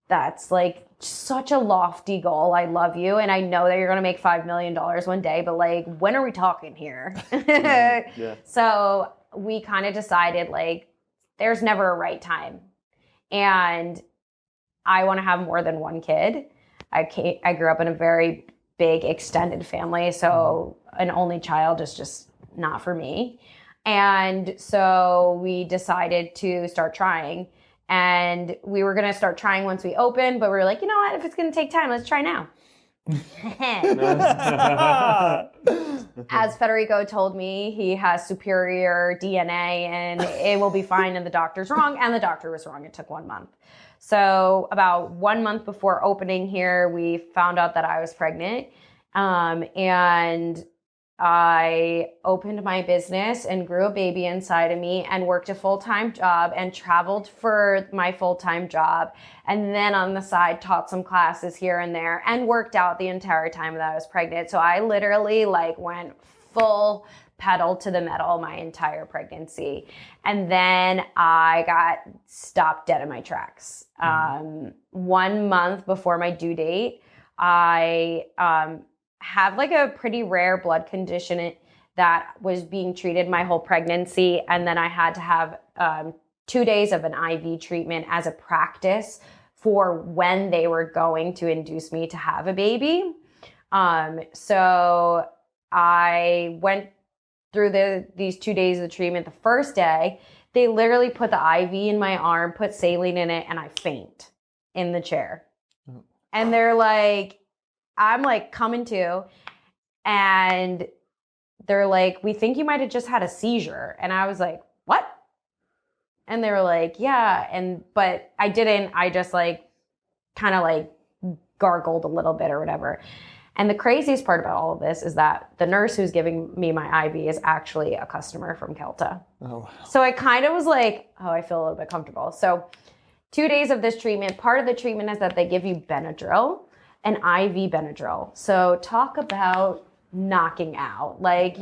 that's like such a lofty goal. I love you, and I know that you're going to make $5 million one day, but like, when are we talking here? Yeah. So we kind of decided like, there's never a right time. And I want to have more than one kid. I grew up in a very big extended family, so an only child is just not for me. And so we decided to start trying. And we were going to start trying once we opened, but we were like, you know what? If it's going to take time, let's try now. As Federico told me, he has superior DNA and it will be fine, and the doctor's wrong, and the doctor was wrong. It took 1 month. So about 1 month before opening here, we found out that I was pregnant. And I opened my business and grew a baby inside of me and worked a full-time job and traveled for my full-time job. And then on the side, taught some classes here and there and worked out the entire time that I was pregnant. So I literally went full pedal to the metal my entire pregnancy. And then I got stopped dead in my tracks. 1 month before my due date, I have a pretty rare blood condition that was being treated my whole pregnancy. And then I had to have 2 days of an IV treatment as a practice for when they were going to induce me to have a baby. So I went through these 2 days of the treatment. The first day, they literally put the IV in my arm, put saline in it, and I faint in the chair. And they're like, I'm coming to, and they're like, we think you might have just had a seizure. And I was like, what? And they were like, yeah. But I didn't. I just kind of gargled a little bit or whatever. And the craziest part about all of this is that the nurse who's giving me my IV is actually a customer from Kelta. Oh, wow. So I kind of was like, oh, I feel a little bit comfortable. So 2 days of this treatment, part of the treatment is that they give you Benadryl, an IV Benadryl. So talk about knocking out. I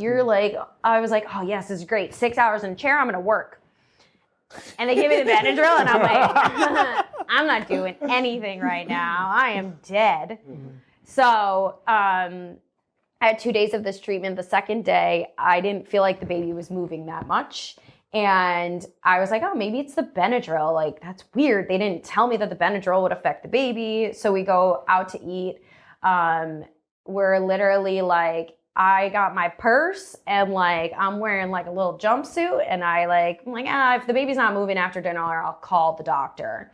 was like, oh yes, this is great. 6 hours in a chair, I'm gonna work. And they give me the Benadryl and I'm like, I'm not doing anything right now. I am dead. So I had 2 days of this treatment. The second day, I didn't feel like the baby was moving that much. And I was like, oh, maybe it's the Benadryl. That's weird. They didn't tell me that the Benadryl would affect the baby. So we go out to eat. We're literally I got my purse and I'm wearing a little jumpsuit. And I'm like, if the baby's not moving after dinner, I'll call the doctor.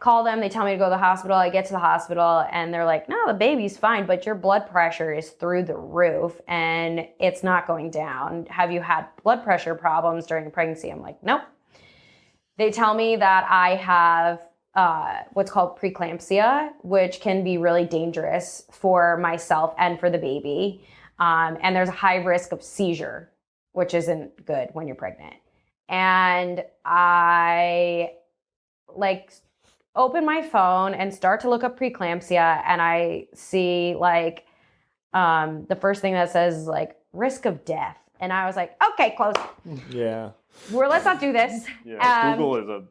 Call them. They tell me to go to the hospital. I get to the hospital and they're like, no, the baby's fine, but your blood pressure is through the roof and it's not going down. Have you had blood pressure problems during a pregnancy? I'm like, nope. They tell me that I have what's called preeclampsia, which can be really dangerous for myself and for the baby. And there's a high risk of seizure, which isn't good when you're pregnant. And I open my phone and start to look up preeclampsia, and I see the first thing that says is risk of death. And I was like, okay, close. Yeah. Let's not do this. Yeah, Google is a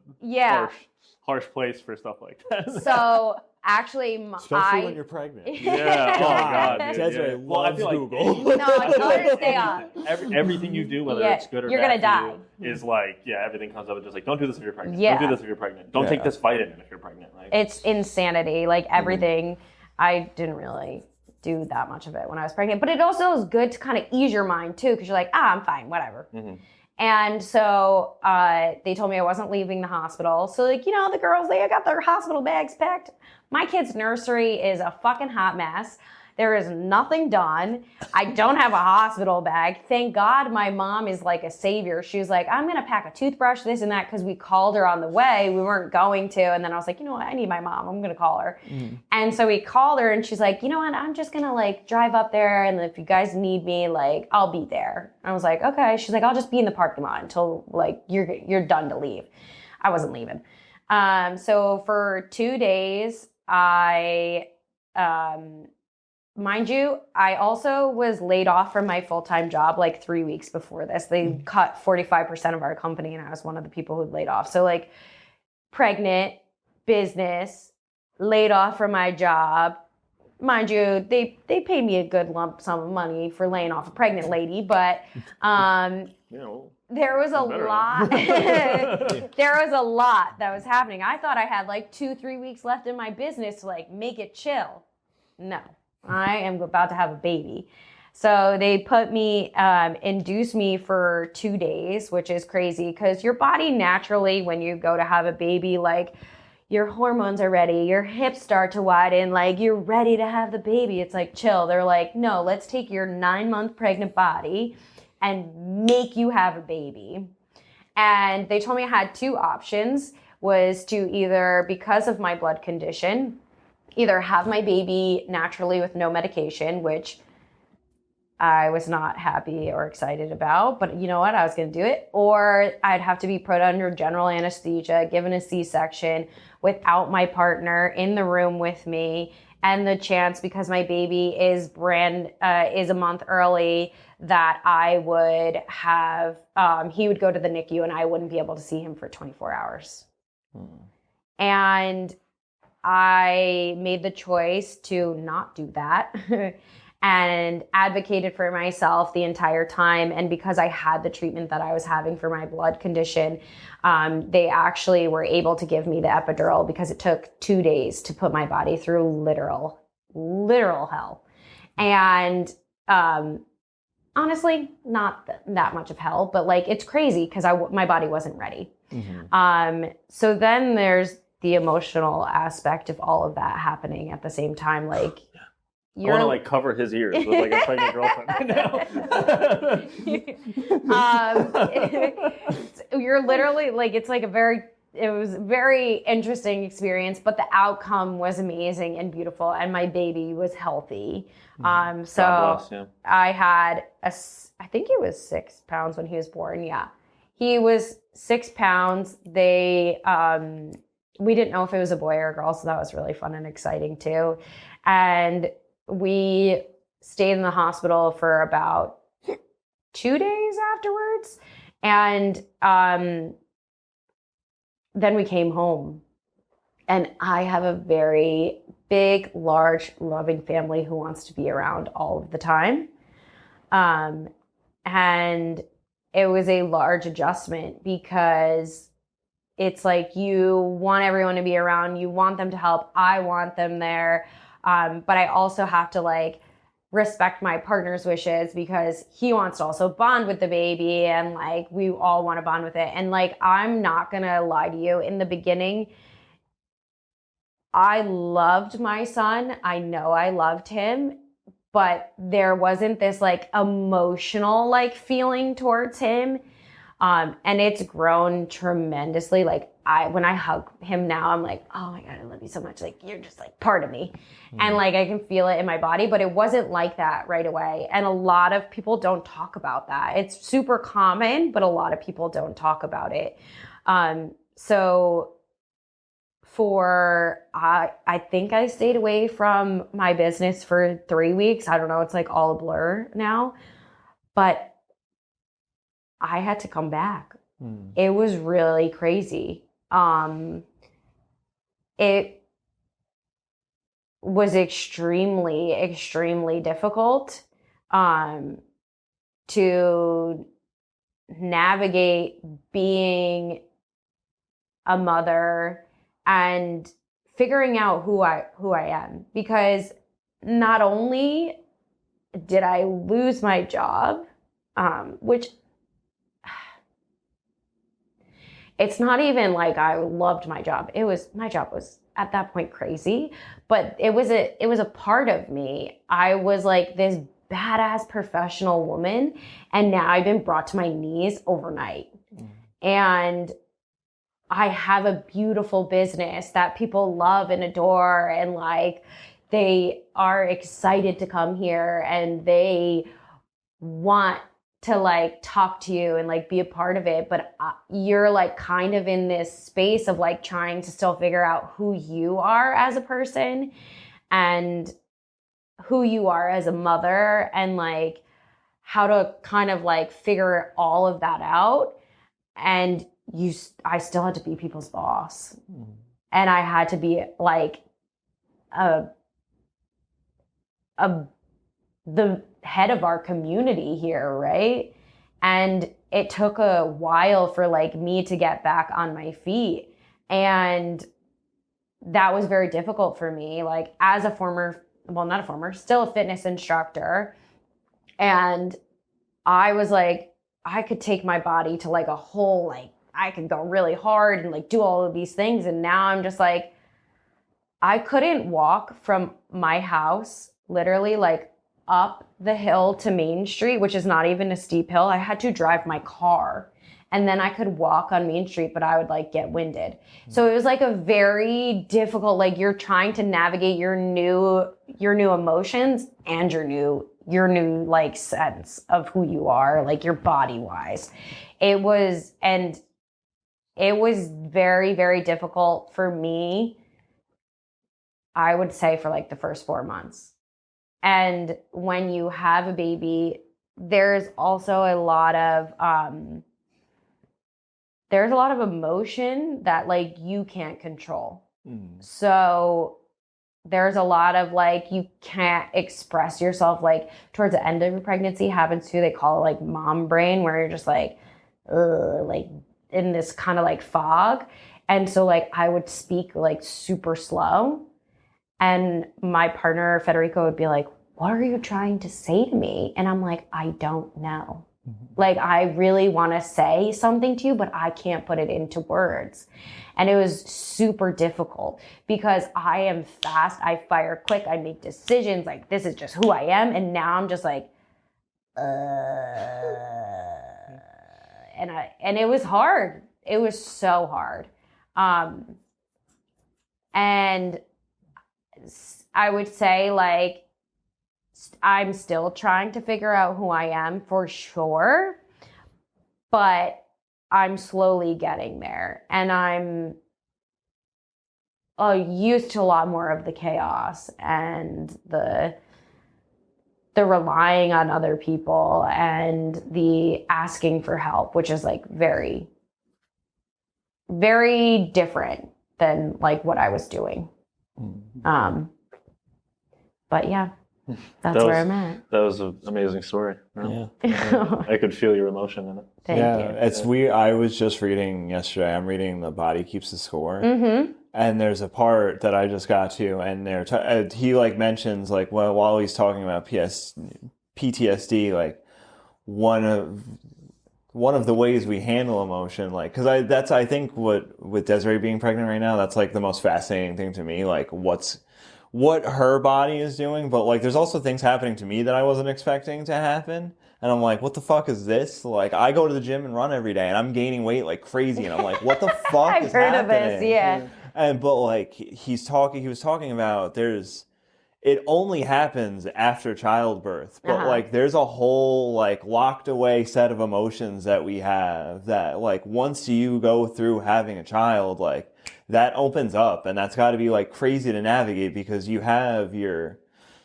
harsh place for stuff like that. So actually, especially when you're pregnant. Yeah. Oh my God. Desiree loves Google. No, I tell her to stay on. Everything you do, whether it's good or you're bad gonna die. Is everything comes up and just don't do this if you're pregnant. Yeah. Don't do this if you're pregnant. Don't take this vitamin if you're pregnant. It's insanity. Everything. I didn't really do that much of it when I was pregnant, but it also is good to kind of ease your mind too, because you're like, I'm fine, whatever. Mm-hmm. And so they told me I wasn't leaving the hospital. So the girls, they got their hospital bags packed. My kid's nursery is a fucking hot mess. There is nothing done. I don't have a hospital bag. Thank God my mom is a savior. She was like, I'm going to pack a toothbrush, this and that, because we called her on the way. We weren't going to. And then I was like, you know what? I need my mom. I'm going to call her. Mm. And so we called her and she's like, you know what? I'm just going to drive up there. And if you guys need me, I'll be there. I was like, okay. She's like, I'll just be in the parking lot until you're done to leave. I wasn't leaving. So for 2 days, mind you, I also was laid off from my full-time job 3 weeks before this. They cut 45% of our company, and I was one of the people who laid off. So pregnant, business, laid off from my job. Mind you, they paid me a good lump sum of money for laying off a pregnant lady, but there was a lot. There was a lot that was happening. I thought I had 2-3 weeks left in my business to make it chill. No. I am about to have a baby. So they put me, induced me for 2 days, which is crazy because your body naturally, when you go to have a baby, your hormones are ready, your hips start to widen, like you're ready to have the baby. It's like, chill. They're like, no, let's take your 9-month pregnant body and make you have a baby. And they told me I had 2 options, was to either, because of my blood condition, either have my baby naturally with no medication, which I was not happy or excited about, but you know what? I was going to do it. Or I'd have to be put under general anesthesia, given a C-section without my partner in the room with me, and the chance, because my baby is a month early, that I would have, he would go to the NICU and I wouldn't be able to see him for 24 hours. And I made the choice to not do that and advocated for myself the entire time. And because I had the treatment that I was having for my blood condition, they actually were able to give me the epidural, because it took 2 days to put my body through literal hell. And honestly, not that much of hell, but like, it's crazy because my body wasn't ready. So then there's the emotional aspect of all of that happening at the same time. Like, I want to like cover his ears with like a pregnant girlfriend. You're literally like, it's like it was a very interesting experience, but the outcome was amazing and beautiful, and my baby was healthy. So God bless, yeah. I had I think it was 6 pounds when he was born. Yeah, he was 6 pounds. We didn't know if it was a boy or a girl, so that was really fun and exciting too. And we stayed in the hospital for about 2 days afterwards. And then we came home. And I have a very big, large, loving family who wants to be around all of the time. And it was a large adjustment, because it's like, you want everyone to be around, you want them to help, I want them there. But I also have to like respect my partner's wishes, because he wants to also bond with the baby, and like, we all want to bond with it. And like, I'm not gonna lie to you, in the beginning, I loved my son. I know I loved him, but there wasn't this like emotional like feeling towards him. And it's grown tremendously. Like, when I hug him now, I'm like, oh my God, I love you so much. Like, you're just like part of me. And like, I can feel it in my body, but it wasn't like that right away. And a lot of people don't talk about that. It's super common, but a lot of people don't talk about it. So I think I stayed away from my business for 3 weeks. I don't know. It's like all a blur now, but I had to come back. It was really crazy. It was extremely, extremely difficult to navigate being a mother and figuring out who I am, because not only did I lose my job, which it's not even like I loved my job. My job was at that point crazy, but it was a part of me. I was like this badass professional woman, and now I've been brought to my knees overnight. And I have a beautiful business that people love and adore, and like, they are excited to come here, and they want to like talk to you and like be a part of it. But you're like kind of in this space of like trying to still figure out who you are as a person and who you are as a mother, and like how to kind of like figure all of that out. And I still had to be people's boss. And I had to be like the head of our community here, right? And it took a while for like me to get back on my feet. And that was very difficult for me, like as a still a fitness instructor. And I was like, I could take my body to like a whole like I could go really hard and like do all of these things. And now I'm just like, I couldn't walk from my house literally like up the hill to Main Street, which is not even a steep hill. I had to drive my car and then I could walk on Main Street, but I would like get winded. So it was like a very difficult, like you're trying to navigate your new emotions and your new like sense of who you are, like your body wise. It was very, very difficult for me, I would say, for like the first 4 months. And when you have a baby, there's also a lot of emotion that like you can't control. So there's a lot of like, you can't express yourself, like towards the end of your pregnancy happens too. They call it like mom brain, where you're just like, like in this kind of like fog. And so like I would speak like super slow. And my partner, Federico, would be like, what are you trying to say to me? And I'm like, I don't know. Like, I really want to say something to you, but I can't put it into words. And it was super difficult because I am fast. I fire quick. I make decisions. Like, this is just who I am. And now I'm just like, and it was hard. It was so hard. And I would say like, I'm still trying to figure out who I am for sure, but I'm slowly getting there, and I'm used to a lot more of the chaos and the relying on other people and the asking for help, which is like very, very different than like what I was doing. But yeah. That's where I'm at. That was an amazing story. Yeah. I could feel your emotion in it. Thank you. It's weird. I was just reading yesterday. I'm reading The Body Keeps the Score. And there's a part that I just got to, and he like mentions like, well, while he's talking about PTSD, like one of the ways we handle emotion, like, because I think with Desiree being pregnant right now, that's like the most fascinating thing to me, like what her body is doing, but like there's also things happening to me that I wasn't expecting to happen, and I'm like, what the fuck is this? Like, I go to the gym and run every day and I'm gaining weight like crazy, and I'm like, what the fuck is happening? I've heard of this, yeah. But like he was talking about, it only happens after childbirth, but like there's a whole like locked away set of emotions that we have that like once you go through having a child, like that opens up, and that's got to be like crazy to navigate because you have your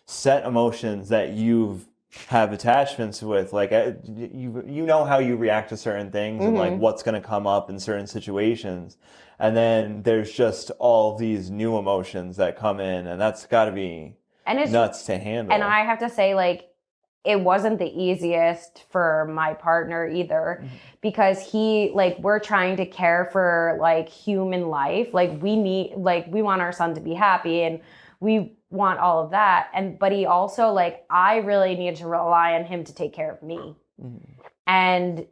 set emotions that you have attachments with, like you know how you react to certain things and like what's going to come up in certain situations, and then there's just all these new emotions that come in, and that's got to be nuts to handle. And I have to say, like, it wasn't the easiest for my partner either, because we're trying to care for like human life. Like we want our son to be happy and we want all of that. But he also, like, I really needed to rely on him to take care of me. And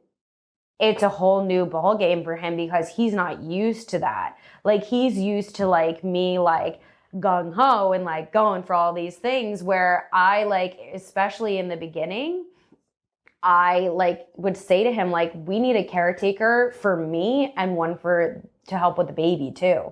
it's a whole new ball game for him because he's not used to that. Like, he's used to like me, like, gung-ho and like going for all these things, where I, like, especially in the beginning, I like would say to him, like, we need a caretaker for me and one to help with the baby too.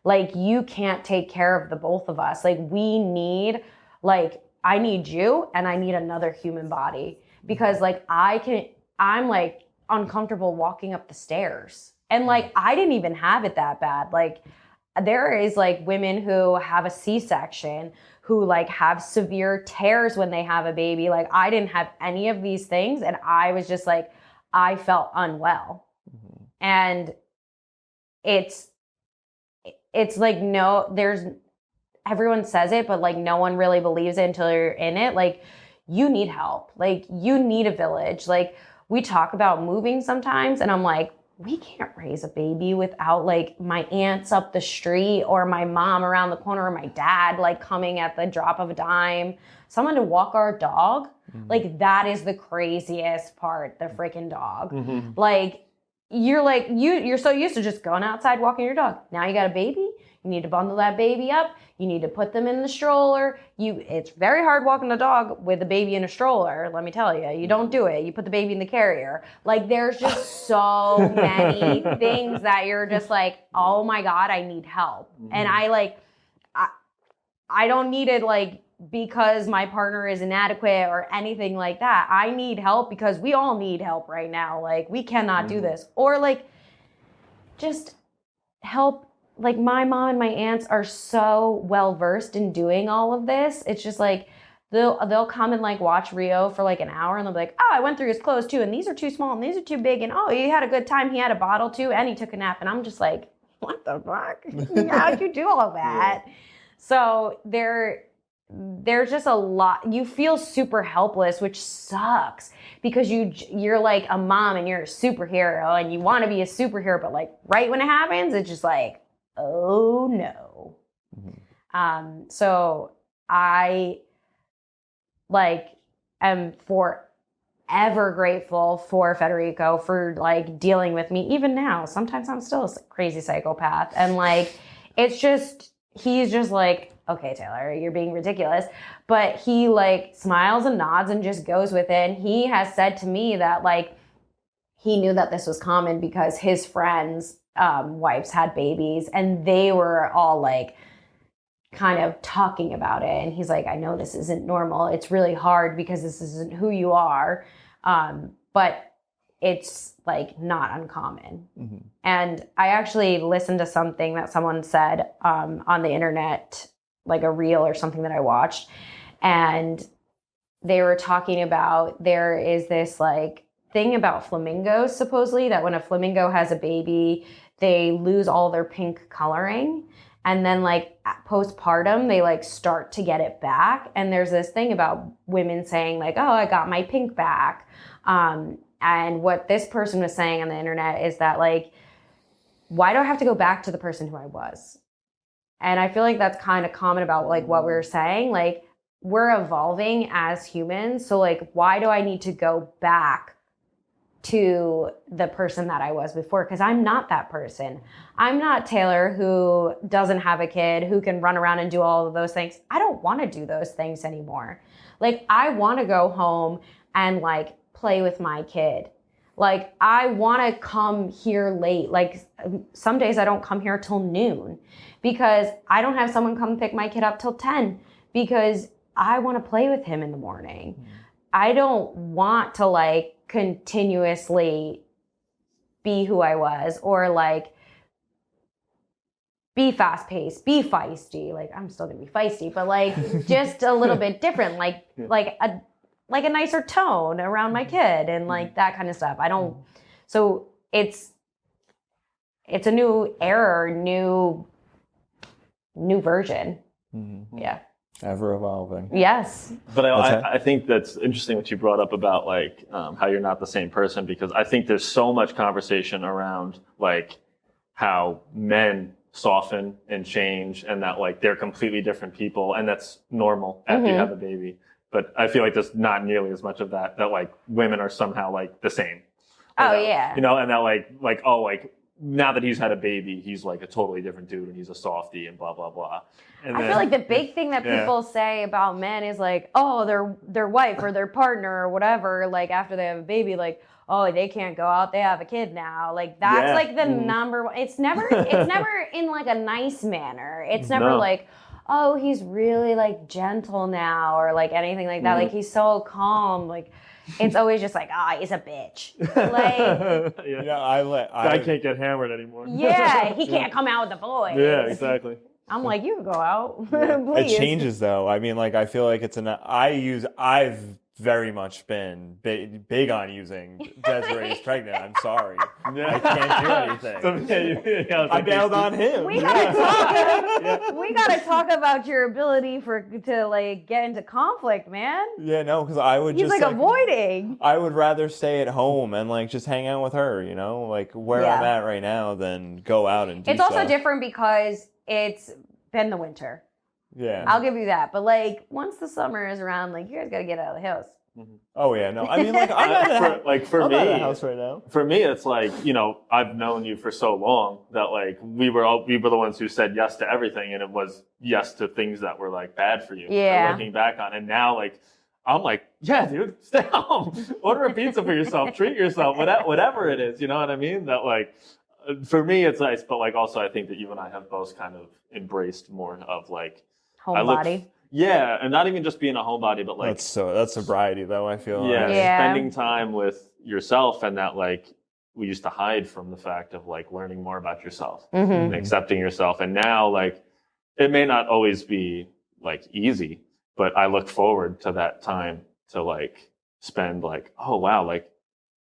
Like, you can't take care of the both of us. Like, we need, like, I need you and I need another human body, because like I'm like uncomfortable walking up the stairs, and like I didn't even have it that bad. Like, there is like women who have a C-section who like have severe tears when they have a baby. Like, I didn't have any of these things, and I was just like, I felt unwell. And it's like, everyone says it, but like no one really believes it until you're in it. Like, you need help. Like, you need a village. Like, we talk about moving sometimes, and I'm like, we can't raise a baby without like my aunts up the street or my mom around the corner or my dad like coming at the drop of a dime, someone to walk our dog. Like, that is the craziest part, the freaking dog. Like, you're like, you're so used to just going outside, walking your dog. Now you got a baby. You need to bundle that baby up. You need to put them in the stroller. It's very hard walking a dog with a baby in a stroller, let me tell you. You don't do it. You put the baby in the carrier. Like, there's just so many things that you're just like, oh my God, I need help. And I don't need it like because my partner is inadequate or anything like that. I need help because we all need help right now. Like, we cannot do this. Or like, just help. Like, my mom and my aunts are so well versed in doing all of this. It's just like they'll come and like watch Rio for like an hour, and they'll be like, oh, I went through his clothes too, and these are too small and these are too big, and oh, he had a good time, he had a bottle too, and he took a nap. And I'm just like, what the fuck? How'd you do all that? Yeah. So there's just a lot. You feel super helpless, which sucks, because you're like a mom and you're a superhero and you want to be a superhero, but like right when it happens, it's just like, oh no. So I like am forever grateful for Federico for like dealing with me. Even now, sometimes I'm still a crazy psychopath, and like he's just like, okay, Taylor, you're being ridiculous. But he like smiles and nods and just goes with it. And he has said to me that like he knew that this was common because his friends' wives had babies, and they were all like kind of talking about it. And he's like, I know this isn't normal. It's really hard because this isn't who you are. But it's like not uncommon. And I actually listened to something that someone said on the internet, like a reel or something that I watched. And they were talking about, there is this like thing about flamingos, supposedly, that when a flamingo has a baby, they lose all their pink coloring. And then like postpartum, they like start to get it back. And there's this thing about women saying like, oh, I got my pink back. And what this person was saying on the internet is that like, why do I have to go back to the person who I was? And I feel like that's kind of common about like what we were saying. Like, we're evolving as humans. So like, why do I need to go back to the person that I was before? Because I'm not that person. I'm not Taylor, who doesn't have a kid, who can run around and do all of those things. I don't want to do those things anymore. Like, I want to go home and like play with my kid. Like, I want to come here late. Like, some days I don't come here till noon because I don't have someone come pick my kid up till 10 because I want to play with him in the morning. I don't want to like continuously be who I was, or like be fast paced, be feisty. Like, I'm still gonna be feisty, but like just a little bit different, like a nicer tone around my kid and like that kind of stuff. I don't, so it's a new era, new version. Yeah. Ever evolving. Yes. But I think that's interesting what you brought up about like how you're not the same person, because I think there's so much conversation around like how men soften and change, and that like they're completely different people, and that's normal after you have a baby. But I feel like there's not nearly as much of that like women are somehow like the same. Yeah. You know, and that like oh, like now that he's had a baby, he's like a totally different dude and he's a softie and blah, blah, blah. And I feel like the big thing that people say about men is like, oh, their wife or their partner or whatever, like after they have a baby, like, oh, they can't go out, they have a kid now. Like, that's like the number one. It's never in like a nice manner. It's never like, oh, he's really like gentle now or like anything like that. Like, he's so calm. Like, it's always just like, he's a bitch. Like, I can't get hammered anymore. Yeah, he can't come out with the boys. Yeah, exactly. I'm like, you can go out. It changes though. I mean, like, I feel like I've very much been big on using Desiree's pregnant. I'm sorry. I can't do anything. I bailed on him. We gotta talk about your ability to like get into conflict, man. Yeah, no, because I would He's just like avoiding. I would rather stay at home and like just hang out with her, you know, like where I'm at right now, than go out and do It's also stuff. different because it's been the winter. Yeah. I'll give you that. But like once the summer is around, like you guys gotta get out of the house. Oh yeah, no. I mean, like I'm for I'm me, at a house right now. For me, it's like, I've known you for so long that like we were the ones who said yes to everything, and it was yes to things that were like bad for you. Yeah. And looking back on, and now like I'm like, yeah, dude, stay home, order a pizza for yourself, treat yourself, whatever it is. You know what I mean? That like for me, it's nice, but like also I think that you and I have both kind of embraced more of like Homebody. Yeah, and not even just being a homebody, but like That's sobriety though. I feel yeah, like. spending time with yourself, and that like we used to hide from the fact of like learning more about yourself and accepting yourself. And now like it may not always be like easy, but I look forward to that time to like spend like, oh wow, like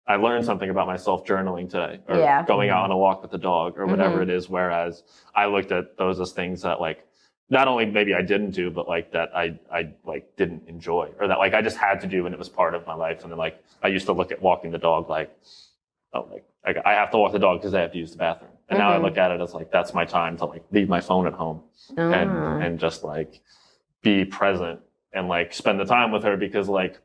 I learned something about myself journaling today, or going out on a walk with the dog, or whatever it is. Whereas I looked at those as things that like not only maybe I didn't do, but like that I like didn't enjoy, or that like I just had to do and it was part of my life. And then like I used to look at walking the dog like, oh, like I have to walk the dog because I have to use the bathroom. And now I look at it as like that's my time to like leave my phone at home and just like be present and like spend the time with her, because like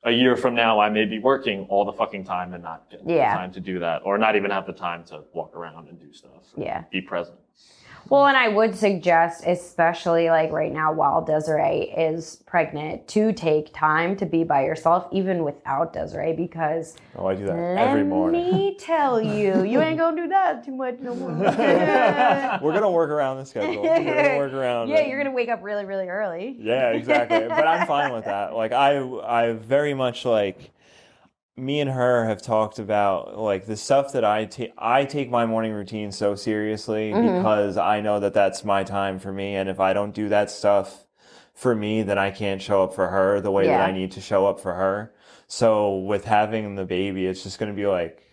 a year from now I may be working all the fucking time and not get the time to do that, or not even have the time to walk around and do stuff. Be present. Well, and I would suggest, especially like right now while Desiree is pregnant, to take time to be by yourself, even without Desiree, because I do that every morning. Let me tell you, you ain't gonna do that too much no more. We're gonna work around the schedule. We're gonna work around. Yeah, you're gonna wake up really, really early. Yeah, exactly. But I'm fine with that. Like I very much like. Me and her have talked about like the stuff that I take my morning routine so seriously because I know that that's my time for me. And if I don't do that stuff for me, then I can't show up for her the way that I need to show up for her. So with having the baby, it's just going to be like,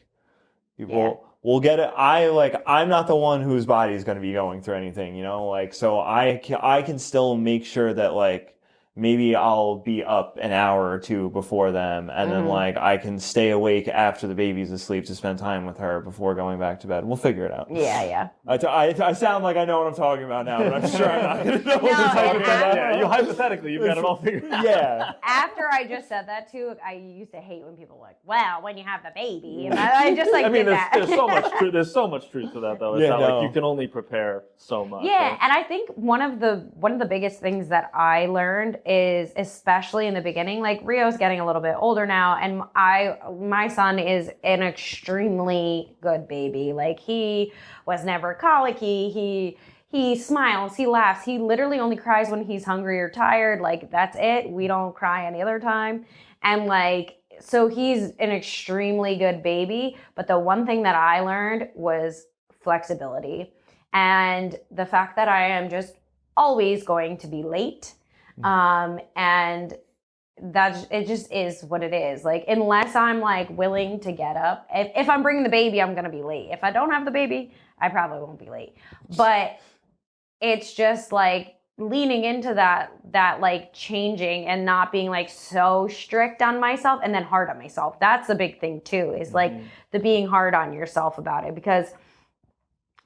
we'll get it. I'm not the one whose body is going to be going through anything, like, so I can still make sure that like, maybe I'll be up an hour or two before them, and then like I can stay awake after the baby's asleep to spend time with her before going back to bed. We'll figure it out. Yeah. I sound like I know what I'm talking about now, but I'm sure I'm not going to know what I'm talking about. Yeah, you hypothetically, you've got it all figured out. Yeah. After I just said that too, I used to hate when people were like, well, when you have the baby. And I just like did that. There's so much truth. There's so much truth to that, though. It's not like you can only prepare so much. Yeah, right? and I think one of the biggest things that I learned is, especially in the beginning, like Rio's getting a little bit older now, and my son is an extremely good baby. Like he was never colicky. He smiles, he laughs. He literally only cries when he's hungry or tired. Like that's it. We don't cry any other time. And like, so he's an extremely good baby. But the one thing that I learned was flexibility, and the fact that I am just always going to be late. And it just is what it is. Like, unless I'm like willing to get up, if I'm bringing the baby, I'm going to be late. If I don't have the baby, I probably won't be late. But it's just like leaning into that like changing and not being like so strict on myself and then hard on myself. That's the big thing too, is like the being hard on yourself about it, because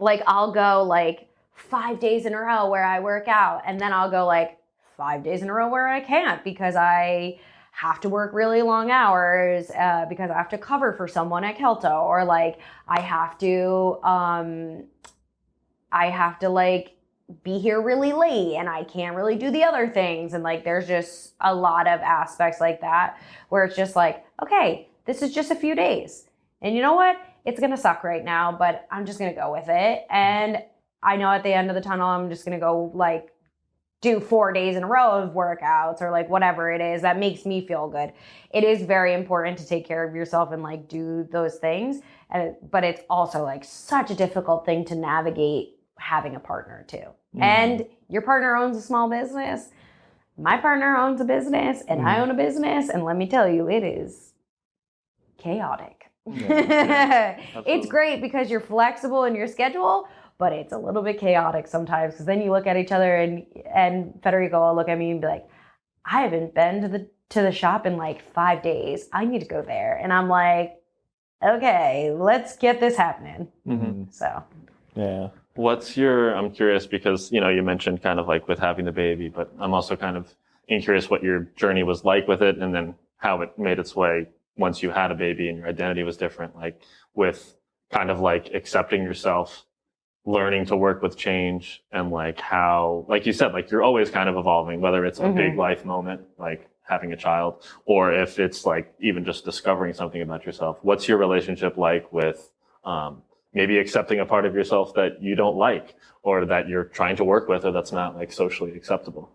like I'll go like 5 days in a row where I work out, and then I'll go like 5 days in a row where I can't because I have to work really long hours because I have to cover for someone at Kelta, or like I have to like be here really late and I can't really do the other things. And like there's just a lot of aspects like that where it's just like, okay, this is just a few days. And you know what? It's going to suck right now, but I'm just going to go with it. And I know at the end of the tunnel, I'm just going to go like do 4 days in a row of workouts or like whatever it is that makes me feel good. It is very important to take care of yourself and like do those things. But it's also like such a difficult thing to navigate having a partner too. And your partner owns a small business. My partner owns a business and I own a business. And let me tell you, it is chaotic. It's great because you're flexible in your schedule, but it's a little bit chaotic sometimes, because then you look at each other and Federico will look at me and be like, I haven't been to the shop in like 5 days. I need to go there. And I'm like, okay, let's get this happening. So yeah. I'm curious because, you mentioned kind of like with having the baby, but I'm also kind of curious what your journey was like with it, and then how it made its way once you had a baby and your identity was different, like with kind of like accepting yourself, learning to work with change, and like how, like you said, like you're always kind of evolving, whether it's a big life moment, like having a child, or if it's like even just discovering something about yourself. What's your relationship like with maybe accepting a part of yourself that you don't like, or that you're trying to work with, or that's not like socially acceptable?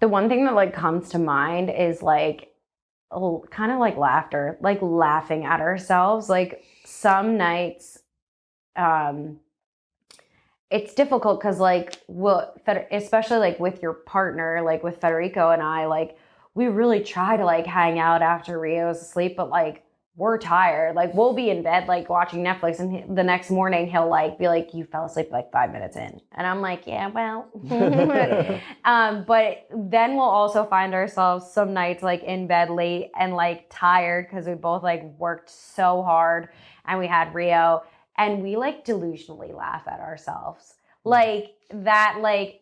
The one thing that like comes to mind is like kind of like laughter, like laughing at ourselves. Like some nights, it's difficult because like, especially like with your partner, like with Federico and I, like we really try to like hang out after Rio's asleep, but like we're tired. Like we'll be in bed like watching Netflix, and the next morning he'll like be like, you fell asleep like 5 minutes in, and I'm like, yeah, well. But then we'll also find ourselves some nights like in bed late and like tired because we both like worked so hard and we had Rio, and we like delusionally laugh at ourselves. Like that like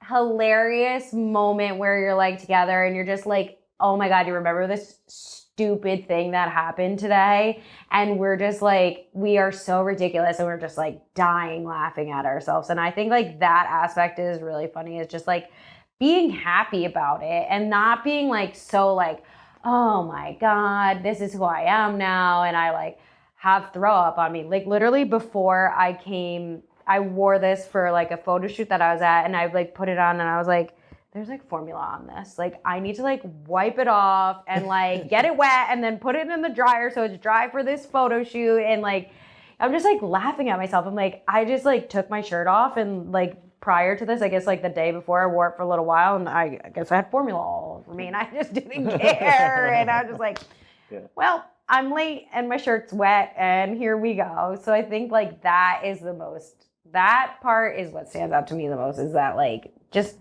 hilarious moment where you're like together and you're just like, oh my God, you remember this stupid thing that happened today? And we're just like, we are so ridiculous, and we're just like dying laughing at ourselves. And I think like that aspect is really funny. It's just like being happy about it and not being like so like, oh my God, this is who I am now, and I like have throw up on me. Like literally before I came, I wore this for like a photo shoot that I was at, and I like put it on and I was like, there's like formula on this. Like I need to like wipe it off and like get it wet and then put it in the dryer so it's dry for this photo shoot. And like, I'm just like laughing at myself. I'm like, I just like took my shirt off, and like prior to this, I guess like the day before, I wore it for a little while, and I guess I had formula all over me, and I just didn't care. And I was just like, well, I'm late and my shirt's wet and here we go. So I think like that part is what stands out to me the most, is that like, just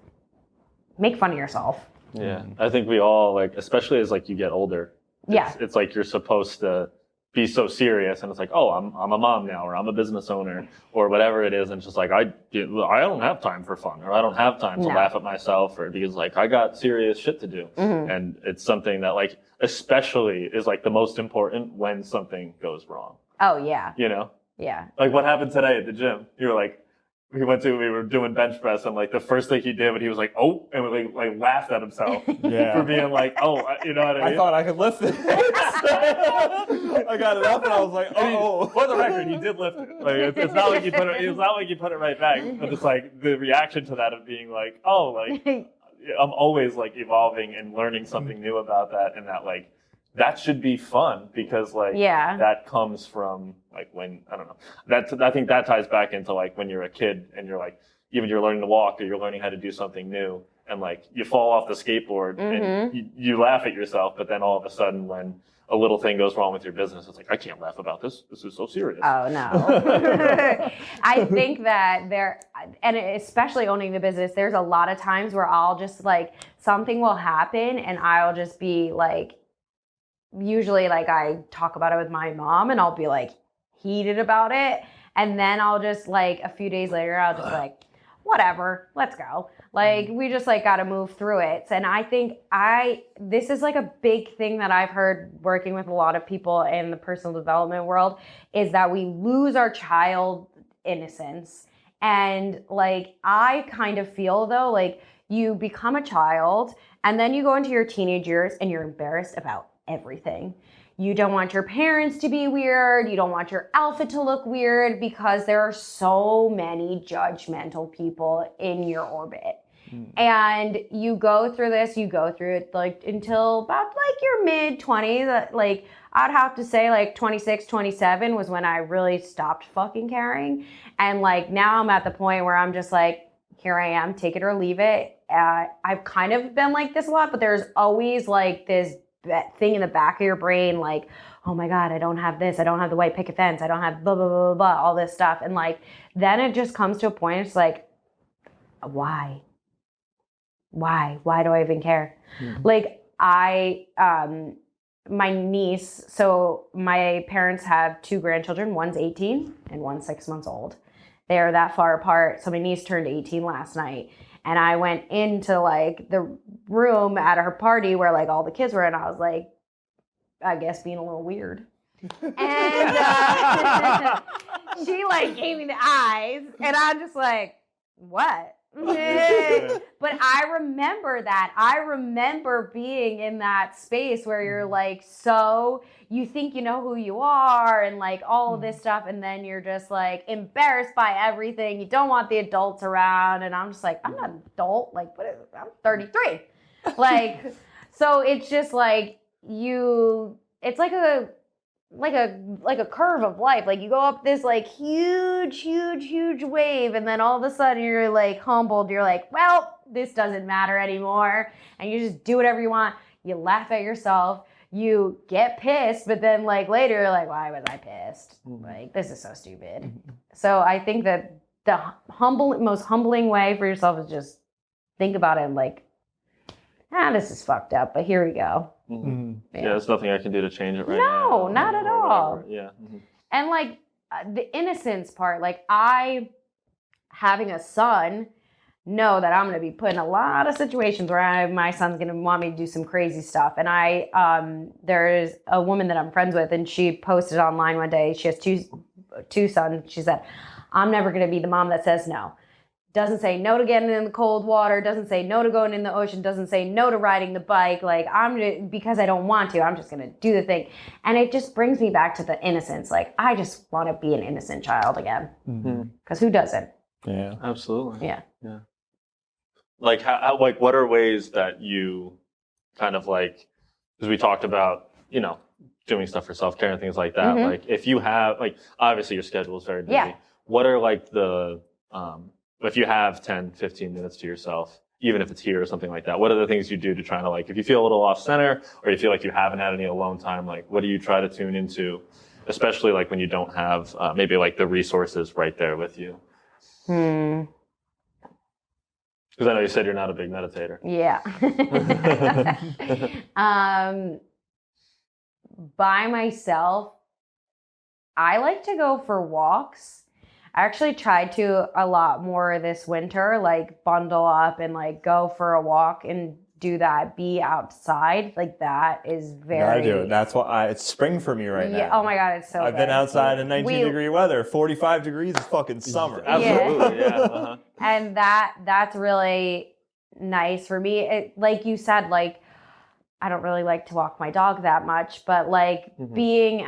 make fun of yourself. Yeah. I think we all like, especially as like you get older, it's like you're supposed to be so serious, and it's like, oh, I'm a mom now, or I'm a business owner, or whatever it is, and it's just like I don't have time for fun, or I don't have time to laugh at myself, or because like I got serious shit to do. And it's something that like especially is like the most important when something goes wrong. Oh yeah. You know? Yeah. Like what happened today at the gym? You were like, we were doing bench press, and like the first thing he did, when he was like, oh, and like laughed at himself for being like, oh, you know what I mean? I thought I could lift it. I got it up and I was like, oh. For the record, you did lift it. Like it's not like you put it. It's not like you put it right back. But it's like the reaction to that of being like, oh, like I'm always like evolving and learning something new about that, and that like that should be fun, because like that comes from like when, I don't know, I think that ties back into like when you're a kid and you're like, even you're learning to walk or you're learning how to do something new, and like you fall off the skateboard and you laugh at yourself, but then all of a sudden when a little thing goes wrong with your business, it's like, I can't laugh about this. This is so serious. Oh no. I think that and especially owning the business, there's a lot of times where I'll just like, something will happen and I'll just be like, usually like I talk about it with my mom and I'll be like heated about it. And then I'll just like a few days later, I'll just like, whatever, let's go. Like we just like got to move through it. And I think this is like a big thing that I've heard working with a lot of people in the personal development world, is that we lose our child innocence. And like, I kind of feel though, like you become a child and then you go into your teenage years and you're embarrassed about everything. You don't want your parents to be weird. You don't want your outfit to look weird, because there are so many judgmental people in your orbit. And you go through it like until about like your mid 20s. Like I'd have to say like 26, 27 was when I really stopped fucking caring. And like now I'm at the point where I'm just like, here I am, take it or leave it. I've kind of been like this a lot, but there's always like this thing in the back of your brain, like, oh my God, I don't have this. I don't have the white picket fence. I don't have blah, blah, blah, blah, all this stuff. And like, then it just comes to a point, it's like, why do I even care? Like my niece, so my parents have 2 grandchildren. One's 18 and one's 6 months old. They are that far apart. So my niece turned 18 last night. And I went into like the room at her party where like all the kids were, and I was like, I guess being a little weird. And she like gave me the eyes, and I'm just like, what? But I remember that. I remember being in that space where you're like, so you think you know who you are and like all of this stuff, and then you're just like embarrassed by everything. You don't want the adults around, and I'm just like, I'm not an adult. Like, I'm 33. Like, so it's just like it's like a curve of life. Like you go up this like huge wave, and then all of a sudden you're like humbled. You're like, well, this doesn't matter anymore. And you just do whatever you want. You laugh at yourself. You get pissed, but then like later you're like, why was I pissed? Like, this is so stupid. So I think that the most humbling way for yourself is just think about it and like, this is fucked up, but here we go. Yeah, there's nothing I can do to change it right now. No, not at all. Yeah. And like the innocence part, like I, having a son, know that I'm going to be put in a lot of situations where my son's going to want me to do some crazy stuff. And there's a woman that I'm friends with, and she posted online one day. She has two sons. She said, I'm never going to be the mom that says no. Doesn't say no to getting in the cold water, doesn't say no to going in the ocean, doesn't say no to riding the bike. Like, because I don't want to, I'm just going to do the thing. And it just brings me back to the innocence. Like, I just want to be an innocent child again. Because who doesn't? Yeah. Absolutely. Yeah. Like, how, like, what are ways that you kind of like, because we talked about, doing stuff for self-care and things like that. Like, if you have, like, obviously your schedule is very busy. Yeah. What are like the, if you have 10, 15 minutes to yourself, even if it's here or something like that, what are the things you do to try to like, if you feel a little off center or you feel like you haven't had any alone time, like what do you try to tune into, especially like when you don't have maybe like the resources right there with you? Because I know you said you're not a big meditator. Yeah. By myself, I like to go for walks. I actually tried to a lot more this winter, like bundle up and like go for a walk and do that, be outside. Like that is very... I do. That's why it's spring for me right now. Oh my God, it's so I've been outside in 19-degree weather. 45 degrees is fucking summer. Absolutely, yeah. And that's really nice for me. It, like you said, like, I don't really like to walk my dog that much, but like being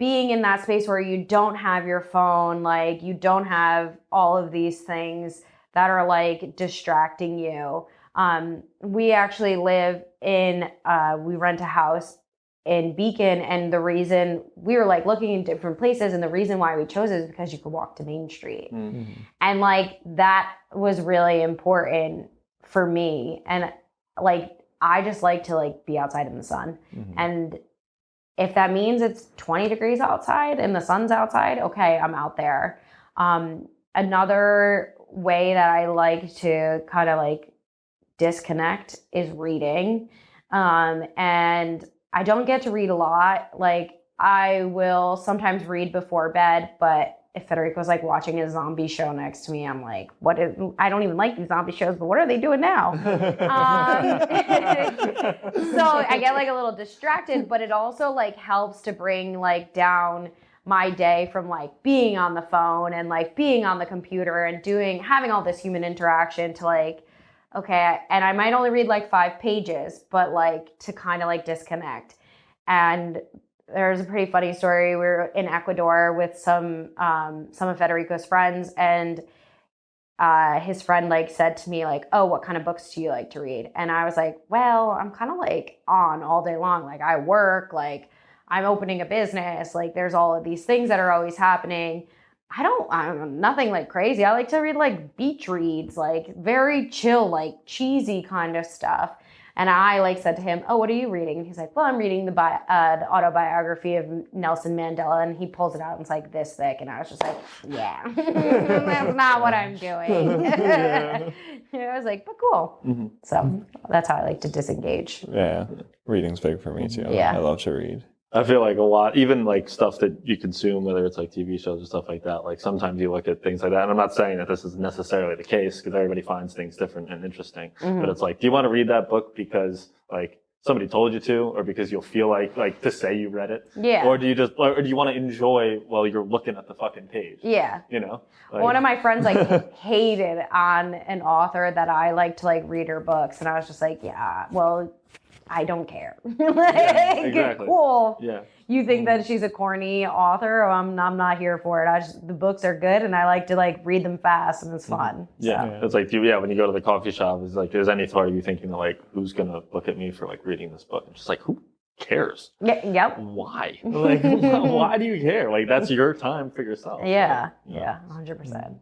in that space where you don't have your phone, like you don't have all of these things that are like distracting you. We actually live in, we rent a house in Beacon, and the reason we were like looking in different places, and the reason why we chose it is because you could walk to Main Street. And like that was really important for me. And like, I just like to like be outside in the sun. And if that means it's 20 degrees outside and the sun's outside, okay, I'm out there. Another way that I like to kind of like disconnect is reading. And I don't get to read a lot. Like I will sometimes read before bed, but if Federico's like watching a zombie show next to me, I'm like, I don't even like these zombie shows, but what are they doing now? So I get like a little distracted, but it also like helps to bring like down my day from like being on the phone and like being on the computer and having all this human interaction to like, okay, and I might only read like 5 pages, but like to kind of like disconnect. And there's a pretty funny story. We were in Ecuador with some of Federico's friends, and his friend like said to me like, oh, what kind of books do you like to read? And I was like, well, I'm kind of like on all day long. Like I work, like I'm opening a business, like there's all of these things that are always happening. I'm nothing like crazy. I like to read like beach reads, like very chill, like cheesy kind of stuff. And I like said to him, oh, what are you reading? And he's like, well, I'm reading the autobiography of Nelson Mandela. And he pulls it out and it's like this thick. And I was just like, yeah, that's not what I'm doing. I was like, but cool. So that's how I like to disengage. Yeah, reading's big for me too. Yeah. I love to read. I feel like a lot, even like stuff that you consume, whether it's like TV shows or stuff like that, like sometimes you look at things like that. And I'm not saying that this is necessarily the case because everybody finds things different and interesting. But it's like, do you want to read that book because like somebody told you to, or because you'll feel like to say you read it? Yeah. Or do you want to enjoy while you're looking at the fucking page? Yeah. You know? Like, one of my friends like hated on an author that I like to like read her books. And I was just like, yeah, well, I don't care. Like, exactly. Cool. Yeah. You think that she's a corny author? I'm not here for it. The books are good, and I like to like read them fast, and it's fun. Yeah. So. It's like, when you go to the coffee shop, it's like, there's any thought of you thinking that like, who's gonna look at me for like reading this book? It's just like, who cares? Yeah. Yep. Why? Like, why do you care? Like, that's your time for yourself. Yeah. Yeah. 100%.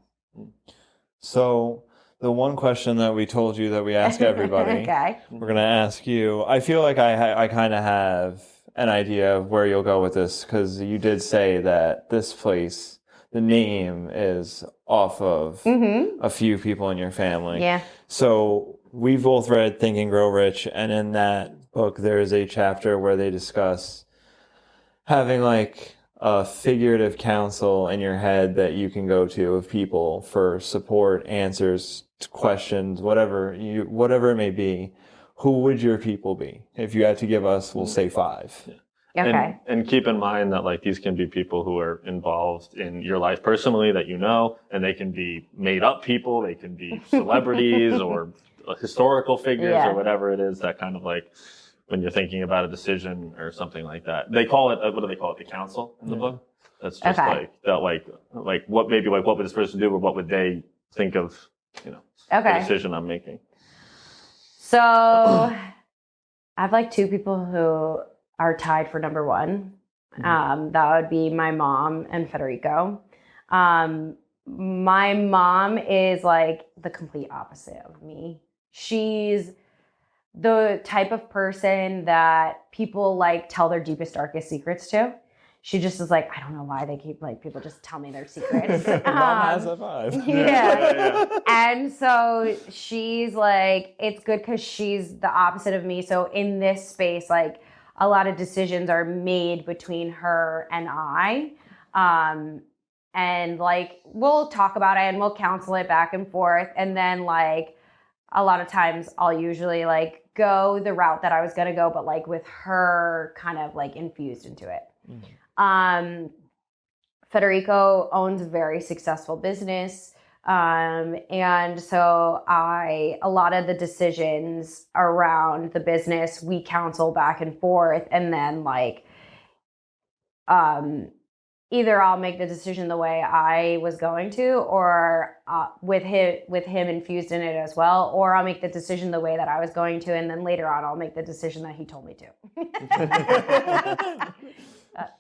So the one question that we told you that we ask everybody, Okay. we're going to ask you. I feel like I kind of have an idea of where you'll go with this because you did say that this place, the name is off of a few people in your family. Yeah. So we've both read Think and Grow Rich, and in that book there is a chapter where they discuss having like a figurative council in your head that you can go to of people for support, answers to questions, whatever it may be. Who would your people be? If you had to give us, we'll say 5. Yeah. Okay. And keep in mind that like these can be people who are involved in your life personally that you know, and they can be made up people, they can be celebrities or historical figures or whatever it is that kind of like when you're thinking about a decision or something like that. They call it, what do they call it? The council in the book? That's just like what would this person do or what would they think of, the decision I'm making. So I have like 2 people who are tied for number 1. That would be my mom and Federico. My mom is like the complete opposite of me. She's the type of person that people like tell their deepest, darkest secrets to. She just is like, I don't know why they keep like people just tell me their secrets. Mom has a 5. Yeah. And so she's like, it's good because she's the opposite of me. So in this space, like a lot of decisions are made between her and I. And like we'll talk about it and we'll counsel it back and forth. And then like a lot of times I'll usually like go the route that I was gonna go, but like with her kind of like infused into it. Federico owns a very successful business. And so a lot of the decisions around the business, we counsel back and forth. And then like, either I'll make the decision the way I was going to, or with him infused in it as well, or I'll make the decision the way that I was going to, and then later on I'll make the decision that he told me to.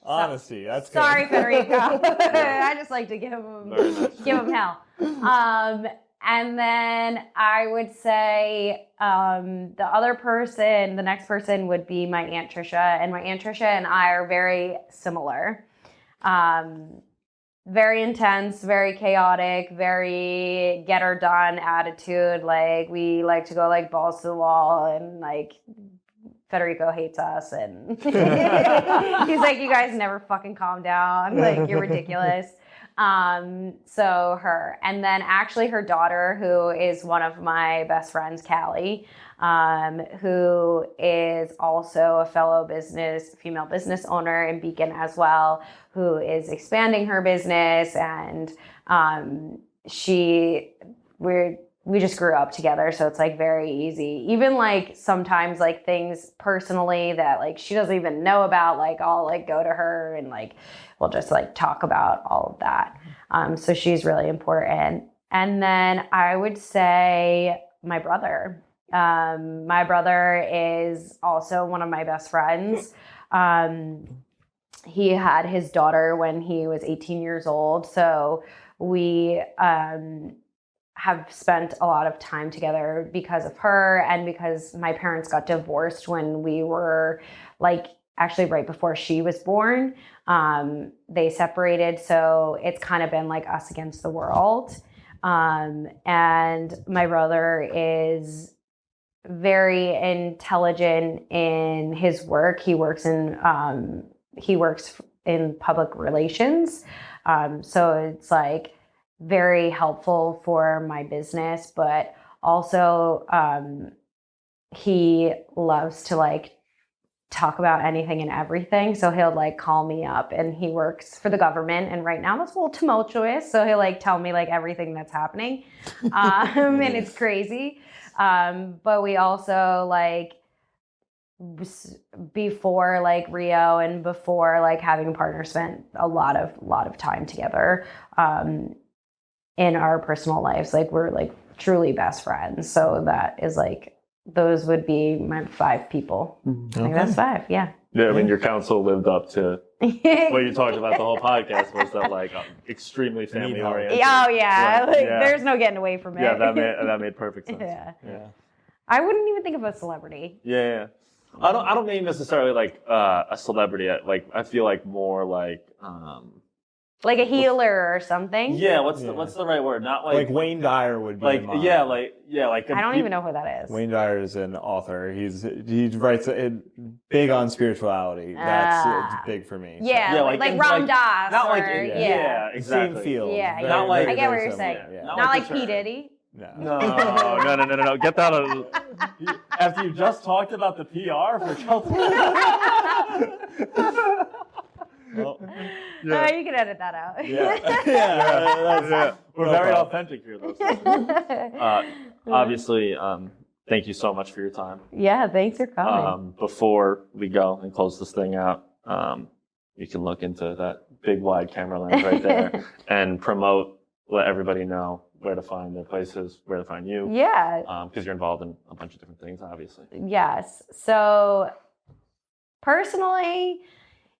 Honesty, that's good. Sorry, Federico. I just like to give him hell. And then I would say the next person would be my Aunt Trisha, and my Aunt Trisha and I are very similar. Very intense, very chaotic, very get her done attitude. Like we like to go like balls to the wall, and like Federico hates us, and he's like, you guys never fucking calm down. Like you're ridiculous. So her, and then actually her daughter, who is one of my best friends, Callie, who is also a fellow female business owner in Beacon as well, who is expanding her business, and we just grew up together, so it's like very easy. Even like sometimes like things personally that like she doesn't even know about, like I'll like go to her and like we'll just like talk about all of that. So she's really important. And then I would say my brother. My brother is also one of my best friends. He had his daughter when he was 18 years old, so we have spent a lot of time together because of her, and because my parents got divorced when we were like actually right before she was born. They separated, so it's kind of been like us against the world. And my brother is very intelligent in his work. He works in he works in public relations. So it's like very helpful for my business, but also he loves to like talk about anything and everything. So he'll like call me up, and he works for the government. And right now it's a little tumultuous. So he'll like tell me like everything that's happening. And it's crazy. But we also like, before like Rio and before like having a partner, spent a lot of time together in our personal lives. Like we're like truly best friends. So that is like, those would be my 5 people. I think that's 5. Yeah. Yeah, I mean, your counsel lived up to what you talked about the whole podcast, was that like extremely family oriented. Oh yeah, like there's no getting away from it. Yeah, that made perfect sense. Yeah. I wouldn't even think of a celebrity. Yeah. I don't mean necessarily like a celebrity. Like I feel like more like a healer or something. Yeah, what's the right word? Not like Wayne Dyer would be. like yeah, like I don't even know who that is. Wayne Dyer is an author. He writes big on spirituality. That's big for me. Yeah, so. like Ram Dass. Not like yeah, exactly. Same field. Yeah, not like I get what you're saying. Yeah. Not like P. Diddy. No. Get that out of after you just talked about the PR for Kelta. Well, You can edit that out. Yeah. We're very authentic here, though. Obviously, thank you so much for your time. Yeah, thanks for coming. Before we go and close this thing out, you can look into that big wide camera lens right there and let everybody know where to find their places, where to find you. Yeah. Because you're involved in a bunch of different things, obviously. Yes. So personally,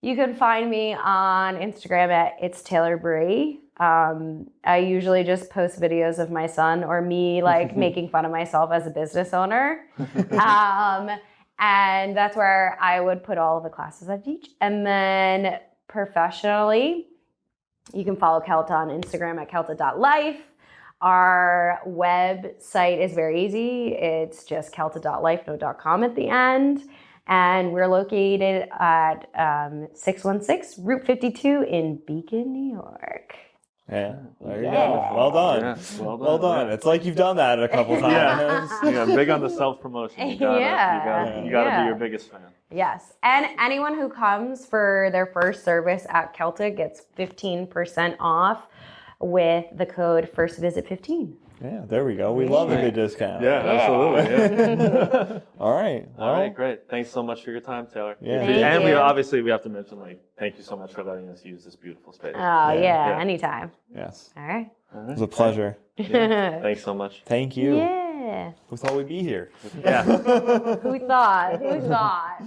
you can find me on Instagram at It's Taylor Brie. I usually just post videos of my son or me like making fun of myself as a business owner. And that's where I would put all of the classes I teach. And then professionally, you can follow Kelta on Instagram at kelta.life. Our website is very easy. It's just kelta.life, no .com at the end. And we're located at 616 Route 52 in Beacon, New York. Yeah, there you go. Well done. Yeah, well done. It's like you've done that a couple times. Yeah, big on the self-promotion. You gotta be your biggest fan. Yes. And anyone who comes for their first service at Kelta gets 15% off with the code FIRSTVISIT15. Yeah, there we go. We love a good discount. Yeah, absolutely. Yeah. All right. All right, great. Thanks so much for your time, Taylor. Yeah. And we have to mention, thank you so much for letting us use this beautiful space. Oh, yeah, anytime. Yes. All right. It was a pleasure. Yeah. Thanks so much. Thank you. Yeah. Who thought we'd be here? Yeah. Who thought?